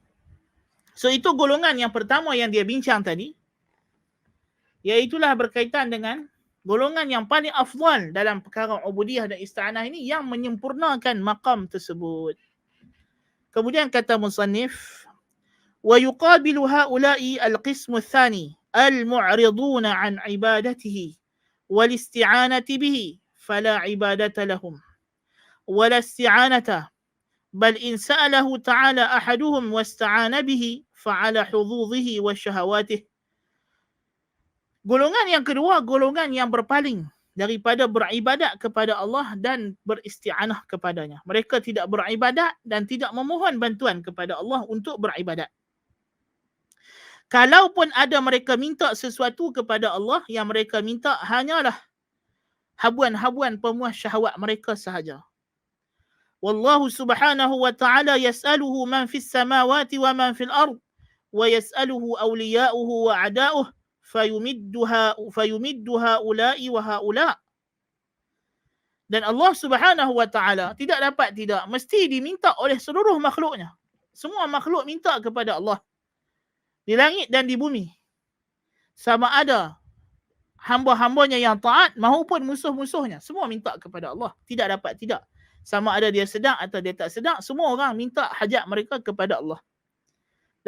So itu golongan yang pertama yang dia bincang tadi, iaitulah berkaitan dengan golongan yang paling afdal dalam perkara ubudiyah dan isti'anah ini, yang menyempurnakan maqam tersebut. Kemudian kata musannif, wa yuqabilu haula'i al-qismu ats-tsani al-mu'riduna 'an ibadatihi wal isti'anati bihi fala ibadata lahum wala isti'anata bal in sa'alahu ta'ala ahaduhum wasta'ana bihi fa'ala hududhihi wa syahawatihi. Golongan yang kedua, golongan yang berpaling daripada beribadat kepada Allah dan beristi'anah kepadanya. Mereka tidak beribadat dan tidak memohon bantuan kepada Allah untuk beribadat. Kalaupun ada mereka minta sesuatu kepada Allah, yang mereka minta hanyalah habuan-habuan pemuas syahwat mereka sahaja. Wallahu subhanahu wa ta'ala yas'aluhu man fis samawati wa man fil ard wa yas'aluhu awliya'uhu wa a'da'uhu fayumiddu ha'ula'i wa ha'ula'. Dan Allah subhanahu wa ta'ala tidak mesti diminta oleh seluruh makhluknya. Semua makhluk minta kepada Allah di langit dan di bumi. Sama ada hamba-hambanya yang taat maupun musuh-musuhnya, semua minta kepada Allah. Tidak. Sama ada dia sedang atau dia tak sedang, semua orang minta hajat mereka kepada Allah.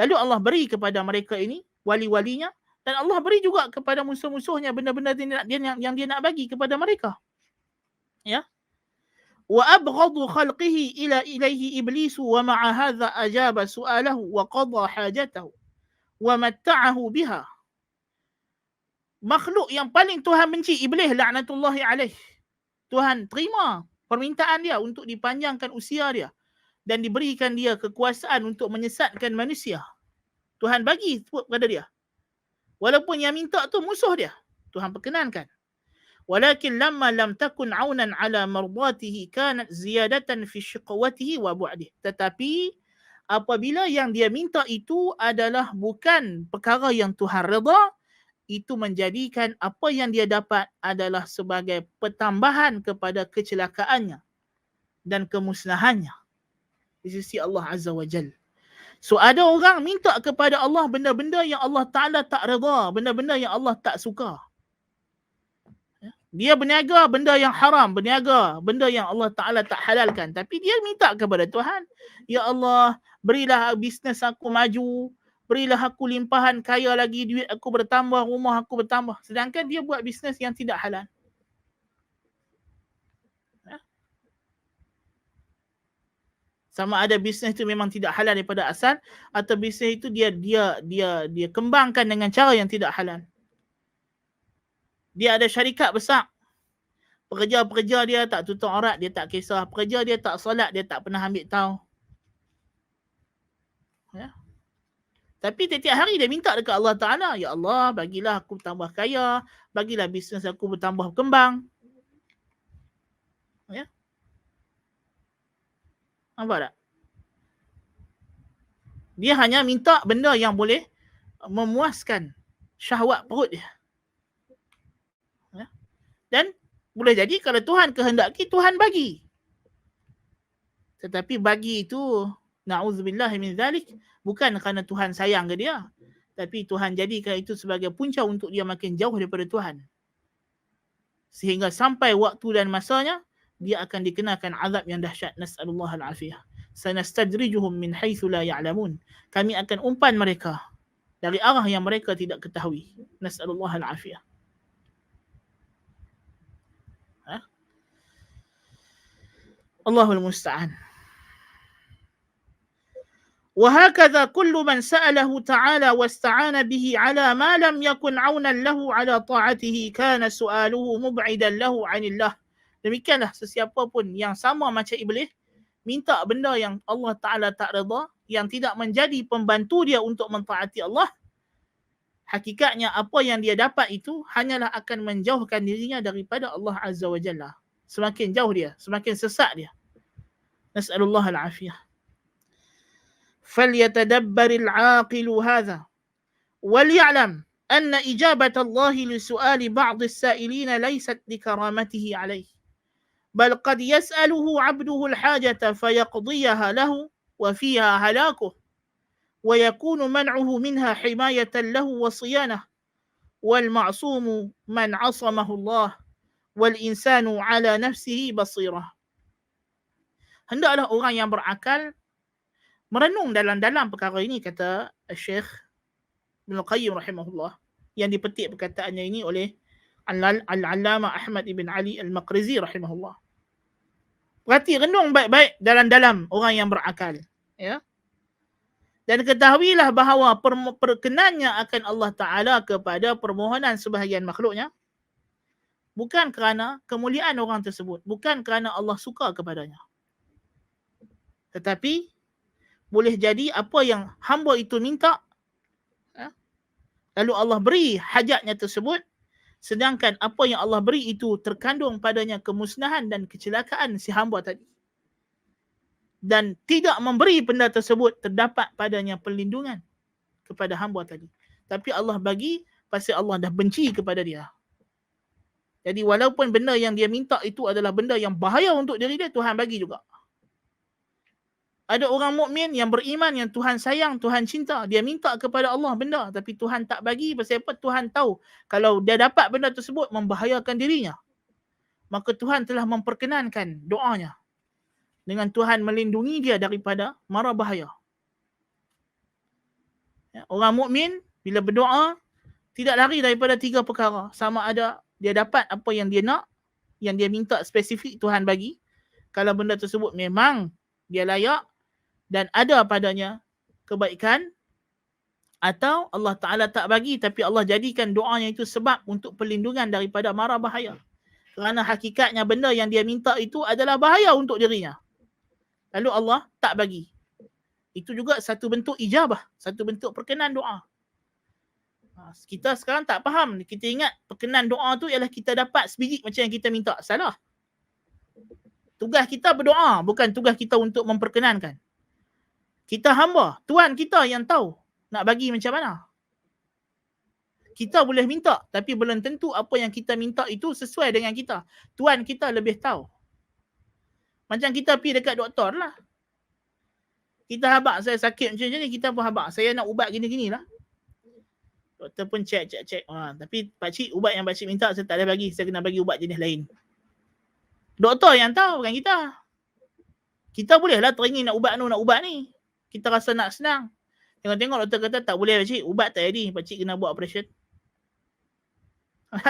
Lalu Allah beri kepada mereka ini wali-walinya, dan Allah beri juga kepada musuh-musuhnya benda-benda yang dia nak bagi kepada mereka. Ya. Wa abghadu khalqihi ilaihi iblisu wa ma'a hadha ajaba su'alahu wa qada hajatahu wa matta'ahu biha. Makhluk yang paling Tuhan benci, Iblis laknatullahi alaih. Tuhan terima permintaan dia untuk dipanjangkan usia dia dan diberikan dia kekuasaan untuk menyesatkan manusia. Tuhan bagi kepada dia. Walaupun yang minta tu musuh dia, Tuhan perkenankan. Walakin lamma lam takun aunan ala mardatihi kanat ziyadatan fi shiqwatihi wa bu'dihi. Tetapi apabila yang dia minta itu adalah bukan perkara yang Tuhan redha, itu menjadikan apa yang dia dapat adalah sebagai pertambahan kepada kecelakaannya dan kemusnahannya di sisi Allah Azza wa Jalla. So ada orang minta kepada Allah benda-benda yang Allah Ta'ala tak redha, benda-benda yang Allah tak suka. Dia berniaga benda yang haram, berniaga benda yang Allah Ta'ala tak halalkan. Tapi dia minta kepada Tuhan, ya Allah, berilah bisnes aku maju, berilah aku limpahan kaya lagi, duit aku bertambah, rumah aku bertambah. Sedangkan dia buat bisnes yang tidak halal. Sama ada bisnes itu memang tidak halal daripada asal, atau bisnes itu dia kembangkan dengan cara yang tidak halal. Dia ada syarikat besar. Pekerja-pekerja dia tak tutup aurat, dia tak kisah. Pekerja dia tak solat, dia tak pernah ambil tahu. Ya. Tapi setiap hari dia minta dekat Allah Ta'ala, ya Allah, bagilah aku tambah kaya, bagilah bisnes aku bertambah kembang. Ya. Nampak tak? Dia hanya minta benda yang boleh memuaskan syahwat perut dia. Ya. Dan boleh jadi kalau Tuhan kehendaki, Tuhan bagi. Tetapi bagi itu, na'udzubillah min zalik, bukan kerana Tuhan sayang ke dia, tapi Tuhan jadikan itu sebagai punca untuk dia makin jauh daripada Tuhan. Sehingga sampai waktu dan masanya, dia akan dikenakan azab yang dahsyat. Nas'alullah al-afiyah. Sanastadrijuhum min haitsu la ya'lamun. Kami akan umpan mereka dari arah yang mereka tidak ketahui. Nas'alullah al-afiyah. Allahul musta'an. وهكذا كل من سأله تعالى واستعان به على ما لم يكن عونا له على طاعته كان سؤاله مبعدا له عن الله. Demikianlah sesiapa pun yang sama macam iblis, minta benda yang Allah Ta'ala tak redha, yang tidak menjadi pembantu dia untuk mentaati Allah, hakikatnya apa yang dia dapat itu hanyalah akan menjauhkan dirinya daripada Allah Azza wa Jalla. Semakin jauh dia, semakin sesat dia. Nas'alullah al-afiyah. فليتدبر العاقل هذا وليعلم أن إجابة الله لسؤال بعض السائلين ليست لكرامته عليه، بل قد يسأله عبده الحاجة فيقضيها له وفيها هلاكه، ويكون منعه منها حماية له وصيانة، والمعصوم من عصمه الله، والإنسان على نفسه بصيرة. Hendaklah orang yang berakal merenung dalam perkara ini, kata Syekh Ibn Qayyim rahimahullah, yang dipetik perkataannya ini oleh Al-Allamah Ahmad ibn Ali Al-Maqrizi rahimahullah. Berarti renung baik-baik dalam orang yang berakal, ya. Dan ketahuilah bahawa perkenannya akan Allah Ta'ala kepada permohonan sebahagian makhluknya bukan kerana kemuliaan orang tersebut, bukan kerana Allah suka kepadanya, tetapi boleh jadi apa yang hamba itu minta, lalu Allah beri hajatnya tersebut, sedangkan apa yang Allah beri itu terkandung padanya kemusnahan dan kecelakaan si hamba tadi, dan tidak memberi benda tersebut terdapat padanya perlindungan kepada hamba tadi, tapi Allah bagi pasal Allah dah benci kepada dia. Jadi walaupun benda yang dia minta itu adalah benda yang bahaya untuk diri dia, Tuhan bagi juga. Ada orang mukmin yang beriman, yang Tuhan sayang, Tuhan cinta, dia minta kepada Allah benda, tapi Tuhan tak bagi. Pasal apa? Tuhan tahu kalau dia dapat benda tersebut membahayakan dirinya, maka Tuhan telah memperkenankan doanya dengan Tuhan melindungi dia daripada mara bahaya. Ya, orang mukmin bila berdoa tidak lari daripada 3 perkara. Sama ada dia dapat apa yang dia nak, yang dia minta spesifik Tuhan bagi, kalau benda tersebut memang dia layak dan ada padanya kebaikan, atau Allah Ta'ala tak bagi tapi Allah jadikan doanya itu sebab untuk perlindungan daripada mara bahaya, kerana hakikatnya benda yang dia minta itu adalah bahaya untuk dirinya, lalu Allah tak bagi. Itu juga satu bentuk ijabah, satu bentuk perkenan doa. Kita sekarang tak faham. Kita ingat perkenan doa tu ialah kita dapat sebiji macam yang kita minta. Salah. Tugas kita berdoa, bukan tugas kita untuk memperkenankan. Kita hamba, Tuhan kita yang tahu nak bagi macam mana. Kita boleh minta, tapi belum tentu apa yang kita minta itu sesuai dengan kita. Tuhan kita lebih tahu. Macam kita pergi dekat doktor lah. Kita habaq, saya sakit macam ni, kita pun habaq, saya nak ubat gini-gini lah. Doktor pun cek. Tapi pakcik, ubat yang pakcik minta saya tak boleh bagi, saya kena bagi ubat jenis lain. Doktor yang tahu, bukan kita. Kita boleh lah teringin nak ubat ni. Kita rasa nak senang. Tengok-tengok doktor kata tak boleh pakcik, ubat tak jadi, pakcik kena buat operation.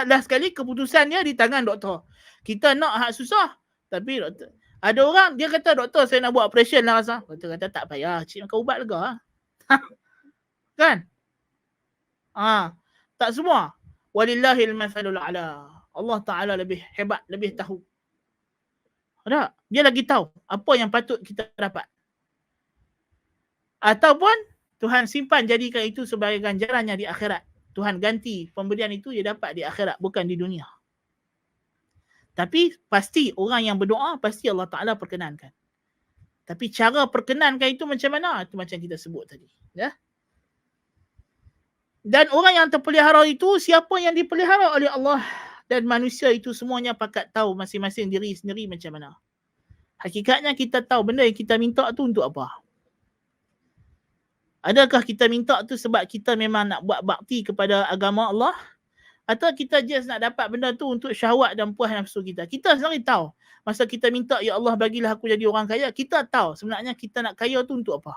Last sekali keputusan dia di tangan doktor. Kita nak hak susah, tapi doktor. Ada orang dia kata doktor saya nak buat operation lah rasa. Doktor kata tak payah, cik makan ubat lega lah. Kan? Tak semua. Walillahil mathalul a'la. Allah Ta'ala lebih hebat, lebih tahu. Tak? Dia lagi tahu apa yang patut kita dapat. Ataupun Tuhan simpan jadikan itu sebagai ganjarannya di akhirat. Tuhan ganti pemberian itu dia dapat di akhirat, bukan di dunia. Tapi pasti orang yang berdoa pasti Allah Ta'ala perkenankan. Tapi cara perkenankan itu macam mana? Itu macam kita sebut tadi. Ya? Dan orang yang terpelihara itu siapa yang dipelihara oleh Allah, dan manusia itu semuanya pakat tahu masing-masing diri sendiri macam mana. Hakikatnya kita tahu benda yang kita minta tu untuk apa. Adakah kita minta tu sebab kita memang nak buat bakti kepada agama Allah, atau kita just nak dapat benda tu untuk syahwat dan puas nafsu kita? Kita sendiri tahu. masa kita minta, ya Allah bagilah aku jadi orang kaya, kita tahu sebenarnya kita nak kaya tu untuk apa.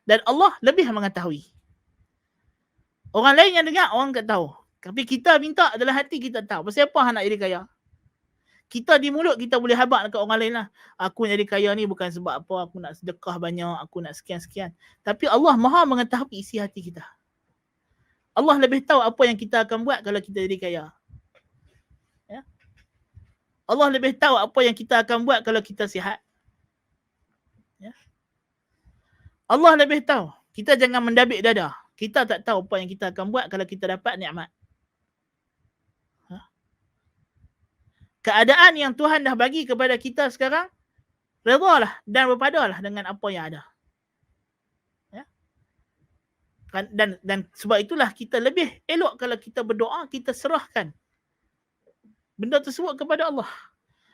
Dan Allah lebih mengetahui. Orang lain yang dengar, orang tak tahu. Tapi kita minta dalam hati kita tahu. Pasal apa nak jadi kaya? Kita di mulut kita boleh habaq dekat orang lain lah. Aku jadi kaya ni bukan sebab apa, aku nak sedekah banyak, aku nak sekian-sekian. Tapi Allah maha mengetahui isi hati kita. Allah lebih tahu apa yang kita akan buat kalau kita jadi kaya. Ya? Allah lebih tahu apa yang kita akan buat kalau kita sihat. Ya? Allah lebih tahu. Kita jangan mendabik dada. Kita tak tahu apa yang kita akan buat kalau kita dapat nikmat. Keadaan yang Tuhan dah bagi kepada kita sekarang, redalah dan berpadalah dengan apa yang ada. Ya? Dan sebab itulah kita lebih elok kalau kita berdoa, kita serahkan benda tersebut kepada Allah.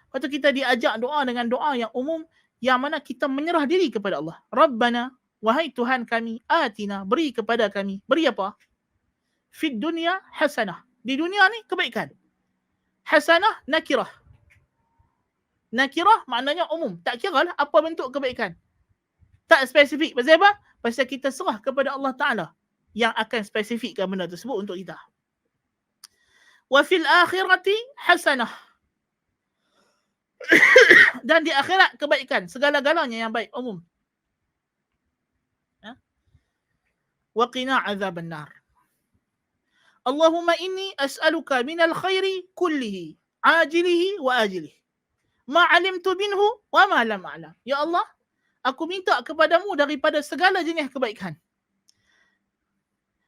Lepas tu kita diajak doa dengan doa yang umum, yang mana kita menyerah diri kepada Allah. Rabbana, wahai Tuhan kami, atina, beri kepada kami. Beri apa? Fid dunya hasanah. Di dunia ni kebaikan. Hasanah nakirah. Nakirah maknanya umum. Tak kira lah apa bentuk kebaikan. Tak spesifik. Pasal apa? Pasal kita serah kepada Allah Ta'ala yang akan spesifikkan benda tersebut untuk kita. Wa fil akhirati hasanah. Dan di akhirat kebaikan. Segala-galanya yang baik. Umum. Wa qina azaban nar. Allahumma inni as'aluka minal khairi kullihi. Ajilihi wa ajilihi. Ma alimtu minhu wa ma lam a'lam. Ya Allah, aku minta kepadamu daripada segala jenis kebaikan.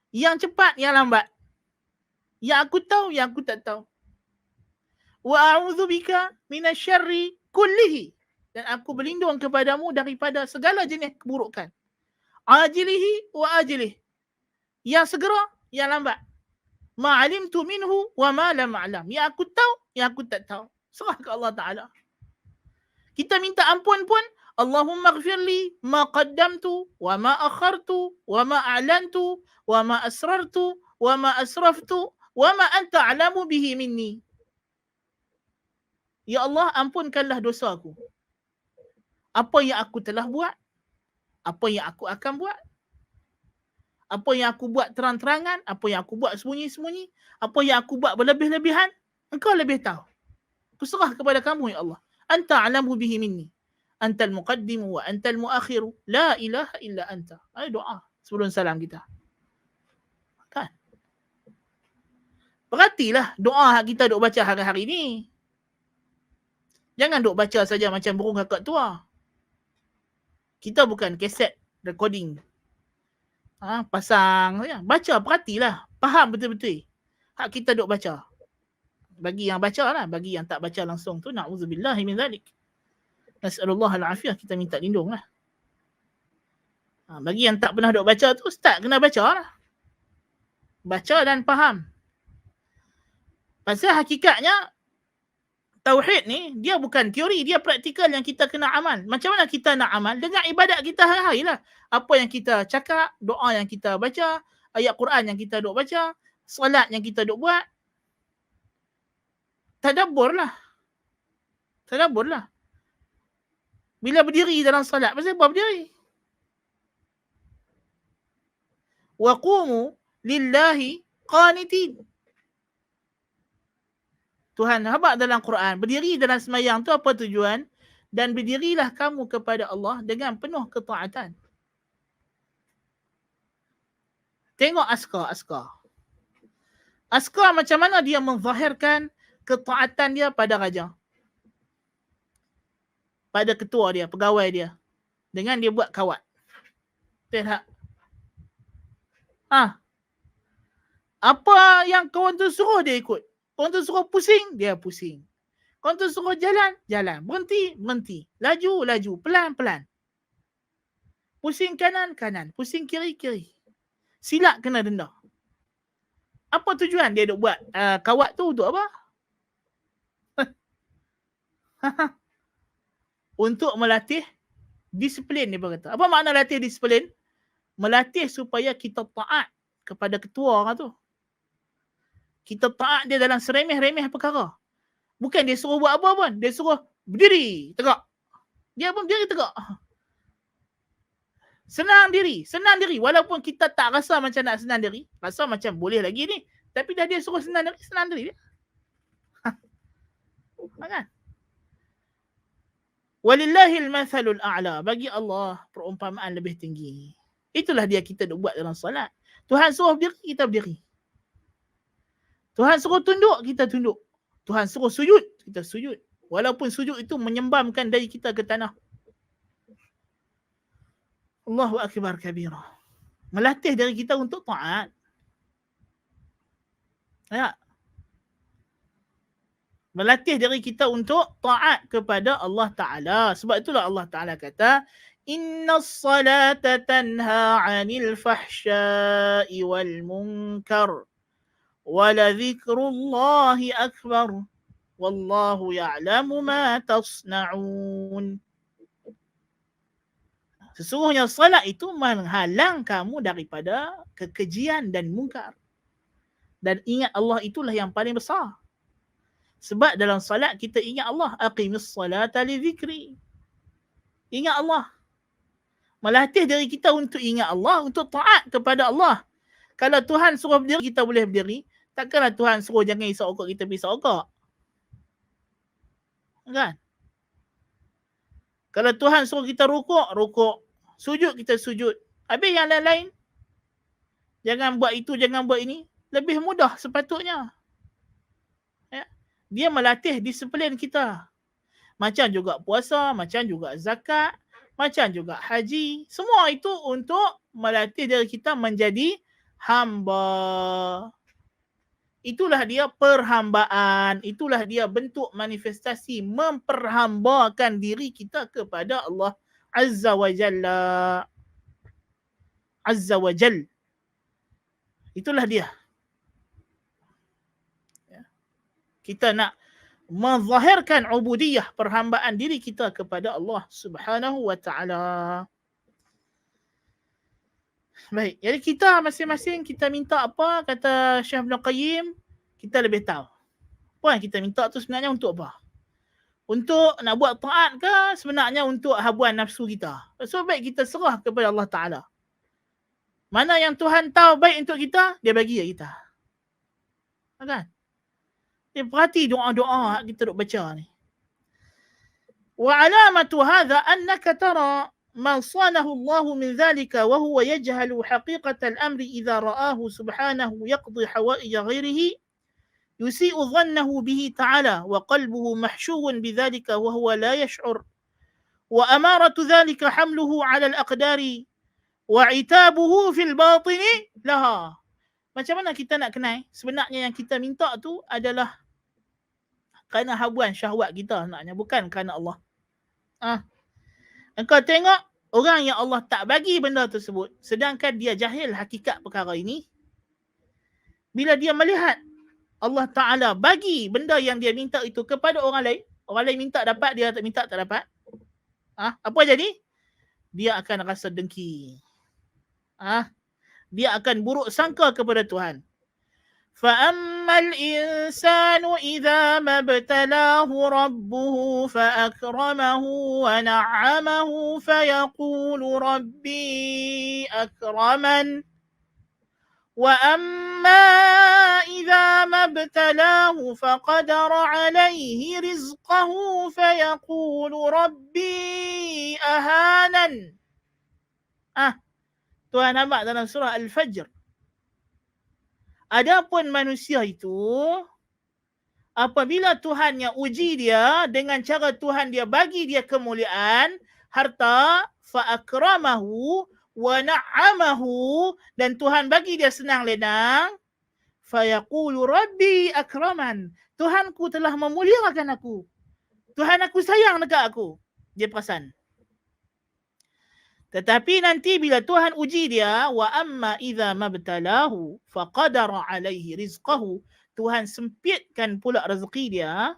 Yang cepat, yang lambat. Yang aku tahu, yang aku tak tahu. Wa a'udzubika minasyarri kullihi. Dan aku berlindung kepadamu daripada segala jenis keburukan. Ajilihi wa ajilihi. Yang segera, yang lambat. Ma alimtu minhu wa ma lam a'lam. Yang aku tahu, yang aku tak tahu. Serah ke Allah Ta'ala. Kita minta ampun pun, Allahumma ghfirli ma qaddamtu wa ma akhartu wa ma a'lantu wa ma asrartu wa ma asraftu wa ma anta a'lamu bihi minni. Ya Allah, ampunkanlah dosa aku. Apa yang aku telah buat, apa yang aku akan buat, apa yang aku buat terang-terangan, apa yang aku buat sembunyi-sembunyi, apa yang aku buat berlebih-lebihan, engkau lebih tahu. Aku serah kepada kamu, ya Allah. Anta a'lamu bihi minni. Antal muqaddimu wa antal muakhiru. La ilaha illa anta. Ini doa sebelum salam kita. Kan? Perhatilah doa kita duk baca hari-hari ni. Jangan duk baca saja macam burung kakak tua. Kita bukan kaset recording. Pasang saja. Baca, perhatilah. Faham betul-betul. Hak kita duk baca. Bagi yang baca lah. Bagi yang tak baca langsung tu, na'udzubillahi min zalik. Nas'alullah al-afiyah, kita minta lindung lah. Bagi yang tak pernah duk baca tu, start kena baca lah. Baca dan faham. Pasal hakikatnya, tauhid ni, dia bukan teori, dia praktikal yang kita kena amal. Macam mana kita nak amal? Dengan ibadat kita hari-hari lah. Apa yang kita cakap, doa yang kita baca, ayat Quran yang kita duk baca, solat yang kita duk buat. Tadabbur lah. Tadabbur lah. Bila berdiri dalam solat, pasal apa berdiri? Wa qumu lillahi qanitin. Tuhan habaq dalam Quran, berdiri dalam semayang tu apa tujuan? Dan berdirilah kamu kepada Allah dengan penuh ketaatan. Tengok askar. Askar macam mana dia menzahirkan ketaatan dia pada raja. Pada ketua dia, pegawai dia. Dengan dia buat kawat. Betul tak? Apa yang kawan tu suruh dia ikut. Kawan tu suruh pusing, dia pusing. Kawan tu suruh jalan, jalan. Berhenti. Laju. Pelan. Pusing kanan. Pusing kiri. Silap kena denda. Apa tujuan dia duk buat kawat tu untuk apa? Untuk melatih disiplin, dia berkata. Apa makna latih disiplin? Melatih supaya kita taat kepada ketua orang tu. Kita taat dia dalam seremeh-remeh perkara. Bukan dia suruh buat apa pun. Dia suruh berdiri tegak. Dia pun berdiri tegak. Senang diri. Walaupun kita tak rasa macam nak senang diri. Rasa macam boleh lagi ni. Tapi dah dia suruh senang diri dia. Kan? Walillahil mathalul a'la. Bagi Allah perumpamaan lebih tinggi. Itulah dia kita buat dalam salat. Tuhan suruh berdiri, kita berdiri. Tuhan suruh tunduk, kita tunduk. Tuhan suruh sujud, kita sujud. Walaupun sujud itu menyembamkan diri kita ke tanah. Allahu akbar kabira. Melatih diri kita untuk taat. Ya. Melatih diri kita untuk taat kepada Allah Ta'ala. Sebab itulah Allah Ta'ala kata, Inna salata tanha 'anil fahsya'i wal munkar. Waladhikrullahi akbar. Wallahu ya'lamu ma tasna'un. Sesungguhnya salat itu menghalang kamu daripada kekejian dan mungkar. Dan ingat Allah itulah yang paling besar. Sebab dalam salat kita ingat Allah. Aqimis salata li dhikri. Ingat Allah. Melatih diri kita untuk ingat Allah, untuk taat kepada Allah. Kalau Tuhan suruh berdiri, kita boleh berdiri. Takkanlah Tuhan suruh jangan isap okok, kita pergi isap okok. Kan? Kalau Tuhan suruh kita rukuk. Sujud, kita sujud. Habis yang lain-lain, jangan buat itu, jangan buat ini. Lebih mudah sepatutnya. Ya. Dia melatih disiplin kita. Macam juga puasa, macam juga zakat, macam juga haji. Semua itu untuk melatih diri kita menjadi hamba. Itulah dia perhambaan. Itulah dia bentuk manifestasi memperhambakan diri kita kepada Allah Azza wa Jalla. Azza wa Jal. Itulah dia. Kita nak menzahirkan ubudiyah, perhambaan diri kita kepada Allah Subhanahu wa Ta'ala. Baik, jadi kita masing-masing kita minta apa, kata Syekh Ibn Qayyim, kita lebih tahu. Apa yang kita minta tu sebenarnya untuk apa? Untuk nak buat taat ke sebenarnya untuk habuan nafsu kita? So baik kita serah kepada Allah Ta'ala. Mana yang Tuhan tahu baik untuk kita, dia bagi kita. Kan? Dia perhati doa-doa kita duk baca ni. Wa alamatu hadha annaka tara man sanahu Allah min dhalika wa huwa yajhalu haqiqata al-amri idha ra'ahu subhanahu yaqdi hawaij ghairihi yusi'u dhannahu bihi ta'ala wa qalbuhu mahshuun bidhalika wa huwa la yash'ur wa amaratu dhalika hamluhu 'ala al-aqdari wa 'itabuhu fil batini laha. Macam mana kita nak kenal sebenarnya yang kita minta tu adalah kerana habuan syahwat kita sebenarnya, bukan kerana Allah. Engkau tengok orang yang Allah tak bagi benda tersebut, sedangkan dia jahil hakikat perkara ini. Bila dia melihat Allah Ta'ala bagi benda yang dia minta itu kepada orang lain minta dapat, dia tak minta tak dapat. Apa jadi? Dia akan rasa dengki. Dia akan buruk sangka kepada Tuhan. فَأَمَّا الْإِنسَانُ إِذَا مَا ابْتَلَاهُ رَبُّهُ فَأَكْرَمَهُ وَنَعَّمَهُ فَيَقُولُ رَبِّي أَكْرَمَنِ وَأَمَّا إِذَا مَا ابْتَلَاهُ فَقَدَرَ عَلَيْهِ رِزْقَهُ فَيَقُولُ رَبِّي أَهَانَنِ. Tuhan nampak dalam surah Al-Fajr. Adapun manusia itu, apabila Tuhan yang uji dia dengan cara Tuhan dia bagi dia kemuliaan, harta, fa'akramahu wa na'amahu, dan Tuhan bagi dia senang lenang, fayaqulu rabbi akraman. Tuhanku telah memuliakan aku. Tuhan aku sayang dekat aku. Dia perasan. Tetapi nanti bila Tuhan uji dia, wa amma idza mabtalahu faqadara alaihi rizqahu, Tuhan sempitkan pula rezeki dia.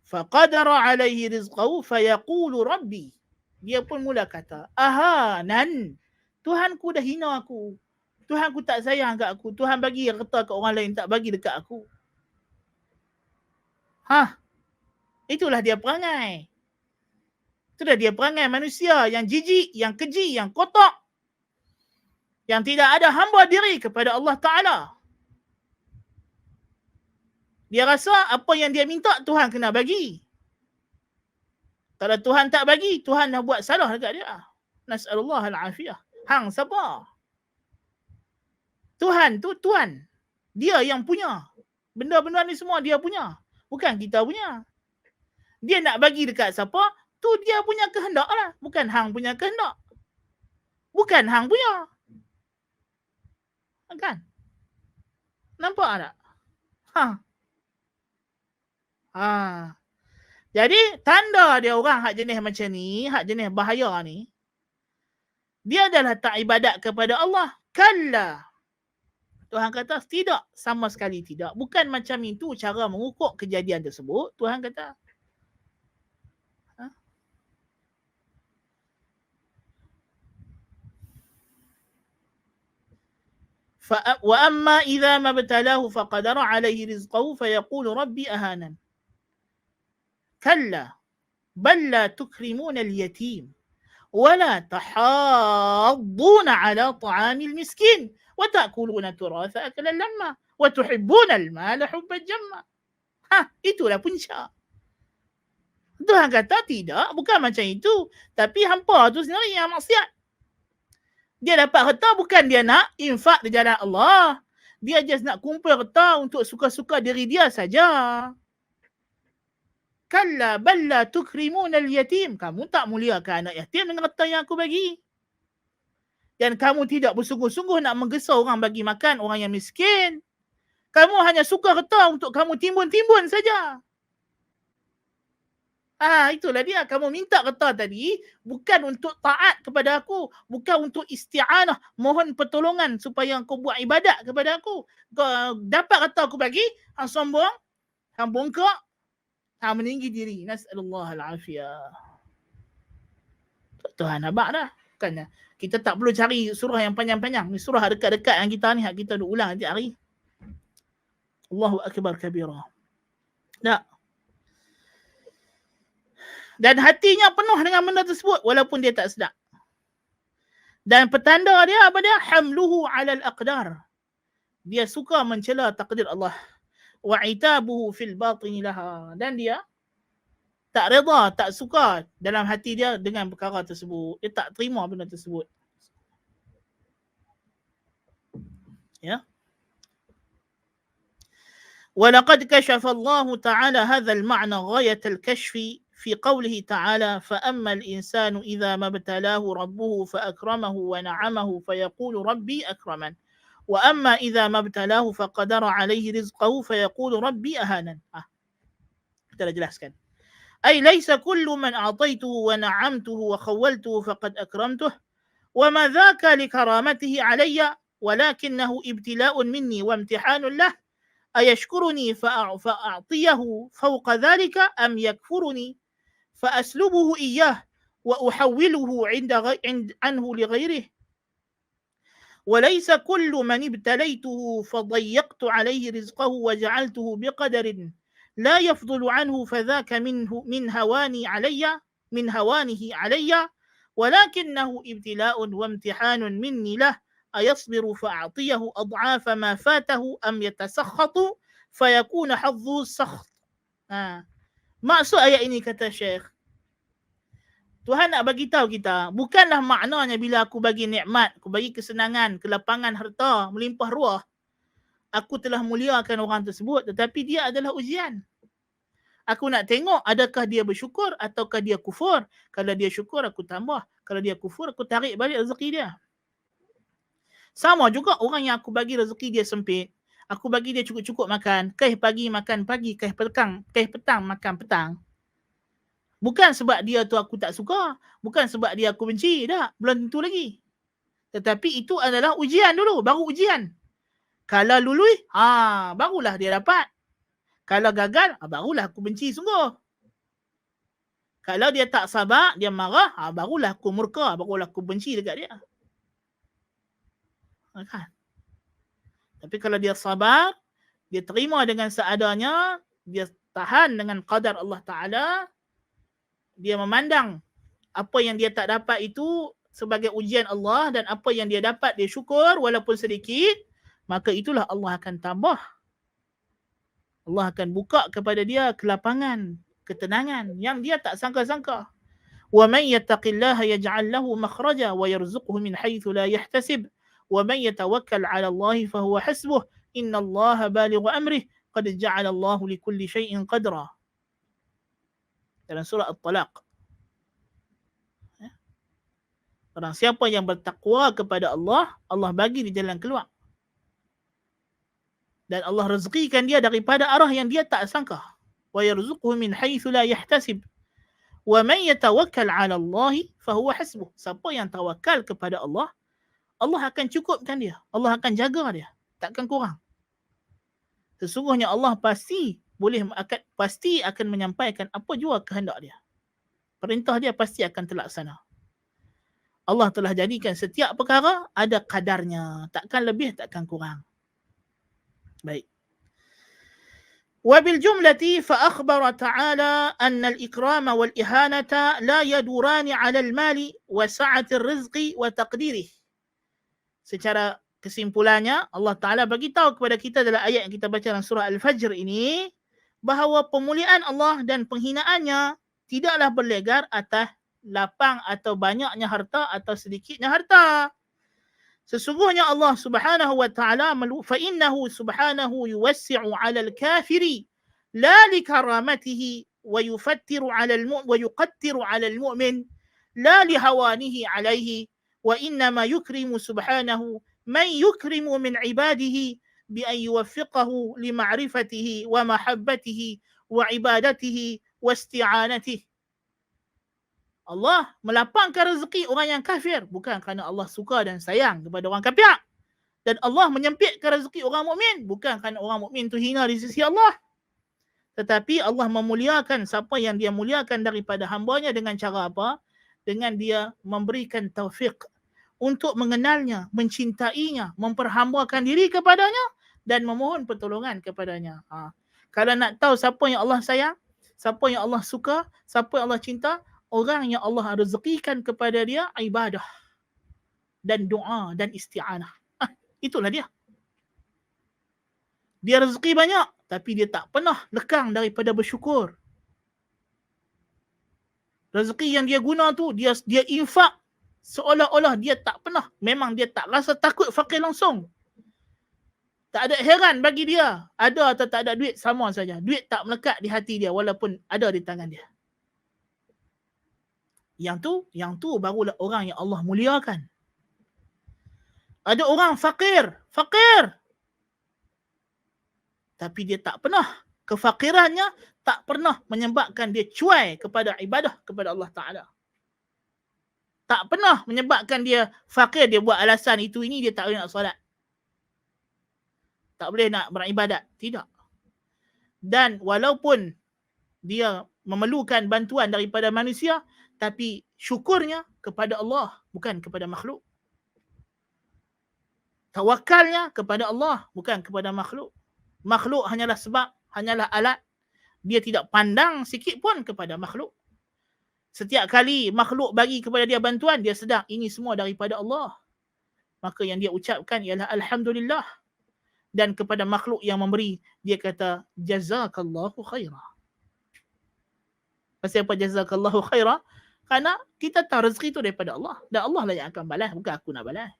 Faqadara alaihi rizqahu fayaqulu rabbi. Dia pun mula kata, ahanan. Tuhanku dah hina aku. Tuhan aku tak sayang kat aku. Tuhan bagi harta kat orang lain, tak bagi dekat aku. Itulah dia perangai. Itulah dia perangai manusia yang jijik, yang keji, yang kotak. Yang tidak ada hamba diri kepada Allah Ta'ala. Dia rasa apa yang dia minta Tuhan kena bagi. Kalau Tuhan tak bagi, Tuhan dah buat salah dekat dia. Nas'alullah al-afiyah. Hang siapa? Tuhan tu Tuhan. Dia yang punya. Benda-benda ni semua dia punya. Bukan kita punya. Dia nak bagi dekat siapa, tu dia punya kehendak lah. Bukan hang punya kehendak. Bukan hang punya. Kan? Nampak tak? Jadi tanda dia orang hak jenis macam ni, hak jenis bahaya ni, dia adalah tak ibadat kepada Allah. Kalla. Tuhan kata tidak, sama sekali tidak. Bukan macam itu cara mengukur kejadian tersebut. Tuhan kata. وَأَمَّا إِذَا مَا ابْتَلَاهُ فَقَدَرَ عَلَيْهِ رِزْقَهُ فَيَقُولُ رَبِّي أَهَانَنِ كَلَّا بَلْ لَا تُكْرِمُونَ الْيَتِيمَ وَلَا تَحَاضُّونَ عَلَى طَعَامِ الْمِسْكِينِ وَتَأْكُلُونَ التُّرَاثَ أَكْلًا لَمًّا وَتُحِبُّونَ الْمَالَ حُبًّا جَمًّا. Itulah punca. Tuhan kata tidak, bukan macam itu. Tapi hampa tu sendiri yang maksiat. Dia dapat harta bukan dia nak infak di jalan Allah. Dia just nak kumpul harta untuk suka-suka diri dia saja. Kalla bal la tukrimuna al-yatim. Kamu tak muliakan anak yatim dengan harta yang aku bagi. Dan kamu tidak bersungguh-sungguh nak menggesa orang bagi makan orang yang miskin. Kamu hanya suka harta untuk kamu timbun-timbun saja. Itulah dia. Kamu minta harta tadi bukan untuk taat kepada aku. Bukan untuk isti'anah. Mohon pertolongan supaya kau buat ibadat kepada aku. Kau dapat harta aku bagi, hang sombong, hang bongkak, hang meninggi diri. Nas'alullah al-afiyah. Tuhan abak dah. Bukannya. Kita tak perlu cari surah yang panjang-panjang. Ni surah dekat-dekat yang kita ni, kita duk ulang setiap hari. Allahu akbar kabira. Tak. Dan hatinya penuh dengan benda tersebut walaupun dia tak sedar. Dan petanda dia apa dia? Hamluhu 'alal aqdar. Dia suka mencela takdir Allah. Wa 'itabuhu fil batini laha. Dan dia tak reda, tak suka dalam hati dia dengan perkara tersebut. Dia tak terima benda tersebut. Ya. ولقد كشف الله تعالى هذا المعنى غاية الكشف في قوله تعالى فأما الإنسان إذا ما ابتلاه ربه فأكرمه ونعمه فيقول ربي أكرمن وأما إذا ما ابتلاه فقدر عليه رزقه فيقول ربي أهانن. kita dah jelaskan. أي ليس كل من أعطيته ونعمته وخولته فقد أكرمته وما ذاك لكرامته علي ولكنه ابتلاء مني وامتحان له أيشكرني فأعطيه فوق ذلك أم يكفرني فأسلبه إياه وأحوله عنه لغيره وليس كل من ابتليته فضيقت عليه رزقه وجعلته بقدر لا يفضل عنه فذاك من هوانه علي ولكنه ابتلاء وامتحان مني له أيصبر فأعطيه أضعاف ما فاته أم يتسخط فيكون حظه السخط. Maksud ayat ini kata Syekh, Tuhan nak bagi tahu kita, bukanlah maknanya bila aku bagi nikmat, aku bagi kesenangan, kelapangan harta, melimpah ruah, aku telah muliakan orang tersebut, tetapi dia adalah ujian. Aku nak tengok adakah dia bersyukur ataukah dia kufur. Kalau dia syukur, aku tambah. Kalau dia kufur, aku tarik balik rezeki dia. Sama juga orang yang aku bagi rezeki dia sempit, aku bagi dia cukup-cukup makan, pagi makan pagi, petang makan petang. Bukan sebab dia tu aku tak suka, bukan sebab dia aku benci, tak, belum tentu lagi. Tetapi itu adalah ujian dulu, baru ujian. Kalau lului, barulah dia dapat. Kalau gagal, barulah aku benci sungguh. Kalau dia tak sabar, dia marah, barulah aku murka, barulah aku benci dekat dia. Kan? Tapi kalau dia sabar, dia terima dengan seadanya, dia tahan dengan qadar Allah Ta'ala, dia memandang apa yang dia tak dapat itu sebagai ujian Allah, dan apa yang dia dapat dia syukur walaupun sedikit, maka itulah Allah akan tambah. Allah akan buka kepada dia kelapangan, ketenangan yang dia tak sangka-sangka. وَمَنْ يَتَّقِ اللَّهَ يَجْعَلْ لَهُ مَخْرَجًا وَيَرْزُقْهُ مِنْ حَيْثُ لَا يَحْتَسِبُ وَمَنْ يَتَوَكَّلْ عَلَى اللَّهِ فَهُوَ حَسْبُهُ إِنَّ اللَّهَ بَالِغُ أَمْرِهِ قَدْ جَعَلَ اللَّهُ لِكُلِّ شَيْءٍ قَدْرًا. Dalam surah At-Talaq. Orang siapa yang bertakwa kepada Allah, Allah bagi di jalan keluar. Dan Allah rezekikan dia daripada arah yang dia tak sangka. وَيَرْزُقْهُ مِنْ حَيْثُ لَا يَحْتَسِبُ وَمَنْ يَتَوَكَّلْ عَلَى اللَّهِ فَهُوَ حَسْبُهُ. Siapa yang tawakal kepada Allah, Allah akan cukupkan dia. Allah akan jaga dia. Takkan kurang. Sesungguhnya Allah pasti akan menyampaikan apa jua kehendak dia. Perintah dia pasti akan terlaksana. Allah telah jadikan setiap perkara ada kadarnya. Takkan lebih, takkan kurang. Baik. وبالجملة فأخبر تعالى أن الإكرام والإهانة لا يدوران على المال وسعة الرزق وتقديره. Secara kesimpulannya, Allah Ta'ala bagi tahu kepada kita dalam ayat yang kita baca dalam surah Al-Fajr ini, bahawa pemuliaan Allah dan penghinaannya tidaklah berlegar atas lapang atau banyaknya harta atau sedikitnya harta. Sesungguhnya Allah Subhanahu wa Ta'ala فَإِنَّهُ سُبْحَانَهُ يُوَسِّعُ عَلَى الْكَافِرِ لَا لِكَرَامَتِهِ وَيُقَتِّرُ عَلَى الْمُؤْمِنِ لَا لِهَوَانِهِ عَلَيْهِ وَإِنَّمَا يُكْرِمُ سُبْحَانَهُ مَنْ يُكْرِمُ مِنْ عِبَادِهِ بِأَنْ يُوَفِّقَهُ لِمَعْرِفَتِهِ وَمَحَبَّتِهِ وَعِبَادَتِهِ وَاسْتِعَانَتِهِ. Allah melapangkan rezeki orang yang kafir bukan kerana Allah suka dan sayang kepada orang kafir, dan Allah menyempitkan rezeki orang mukmin bukan kerana orang mukmin tu hina di sisi Allah, tetapi Allah memuliakan siapa yang dia muliakan daripada hambanya dengan cara apa? Dengan dia memberikan taufik untuk mengenalnya, mencintainya, memperhambakan diri kepadanya dan memohon pertolongan kepadanya. Kalau nak tahu siapa yang Allah sayang, siapa yang Allah suka, siapa yang Allah cinta, orang yang Allah rezekikan kepada dia ibadah dan doa dan isti'anah. Itulah dia. Dia rezeki banyak, tapi dia tak pernah lekang daripada bersyukur. Rezeki yang dia guna tu, dia infak seolah-olah dia tak pernah. Memang dia tak rasa takut fakir langsung. Tak ada heran bagi dia. Ada atau tak ada duit, sama saja. Duit tak melekat di hati dia walaupun ada di tangan dia. Yang tu barulah orang yang Allah muliakan. Ada orang fakir. Tapi dia tak pernah, kefakirannya tak pernah menyebabkan dia cuai kepada ibadah kepada Allah Ta'ala. Tak pernah menyebabkan dia fakir, dia buat alasan itu ini dia tak boleh nak solat, tak boleh nak beribadat. Tidak. Dan walaupun dia memerlukan bantuan daripada manusia, tapi syukurnya kepada Allah, bukan kepada makhluk. Tawakalnya kepada Allah, bukan kepada makhluk. Makhluk hanyalah sebab, hanyalah alat. Dia tidak pandang sikit pun kepada makhluk. Setiap kali makhluk bagi kepada dia bantuan, dia sedar ini semua daripada Allah. Maka yang dia ucapkan ialah Alhamdulillah. Dan kepada makhluk yang memberi, dia kata Jazakallahu khairah. Pasal apa Jazakallahu khairah? Kerana kita tahu rezeki itu daripada Allah. Dan Allah lah yang akan balas, bukan aku nak balas.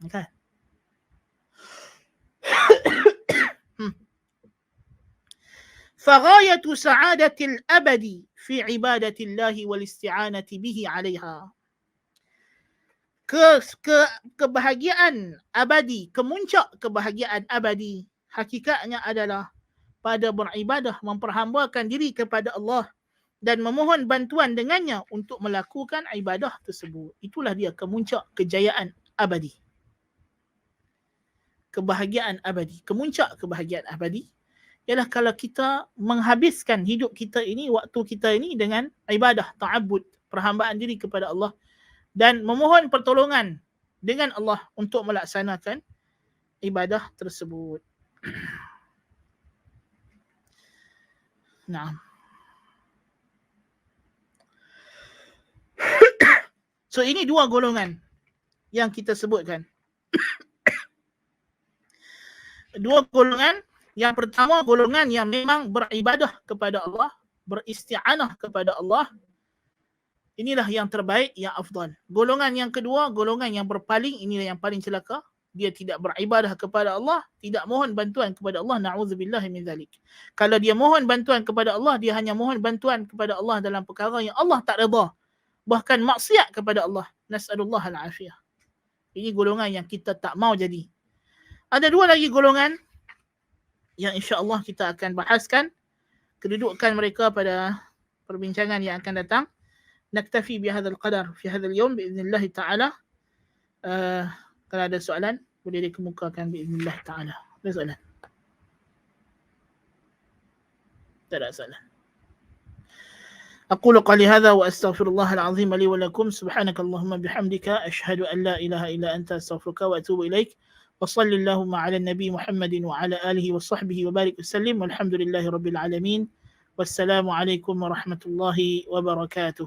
Okay. فغاية سعادة الأبد في عبادة الله والاستعانة به عليها. Kebahagiaan abadi, kemuncak kebahagiaan abadi, hakikatnya adalah pada beribadah, memperhambakan diri kepada Allah dan memohon bantuan dengannya untuk melakukan ibadah tersebut. Itulah dia kemuncak kejayaan abadi. Kebahagiaan abadi, kemuncak kebahagiaan abadi ialah kalau kita menghabiskan hidup kita ini, waktu kita ini dengan ibadah, ta'abbud, perhambaan diri kepada Allah dan memohon pertolongan dengan Allah untuk melaksanakan ibadah tersebut. Nah. So ini dua golongan yang kita sebutkan. Dua golongan. Yang pertama, golongan yang memang beribadah kepada Allah, beristi'anah kepada Allah. Inilah yang terbaik, yang afdal. Golongan yang kedua, golongan yang berpaling, inilah yang paling celaka. Dia tidak beribadah kepada Allah, tidak mohon bantuan kepada Allah, na'udzubillah min zalik. Kalau dia mohon bantuan kepada Allah, dia hanya mohon bantuan kepada Allah dalam perkara yang Allah tak redha, bahkan maksiat kepada Allah. Nas'alullah al-afiyah. Ini golongan yang kita tak mau jadi. Ada dua lagi golongan yang insya-Allah kita akan bahaskan kedudukan mereka pada perbincangan yang akan datang. Naktafi bihadzal qadar fi hadzal yawm biiznillah taala. Kalau ada soalan boleh dikemukakan biiznillah taala. Ada soalan? Tak ada soalan. أقول قولي هذا وأستغفر الله العظيم لي ولكم. سبحانك اللهم بحمدك أشهد أن لا إله إلا أنت أستغفرك وأتوب إليك. وصل اللهم على النبي محمد وعلى آله وصحبه وبارك وسلم والحمد لله رب العالمين والسلام عليكم ورحمة الله وبركاته.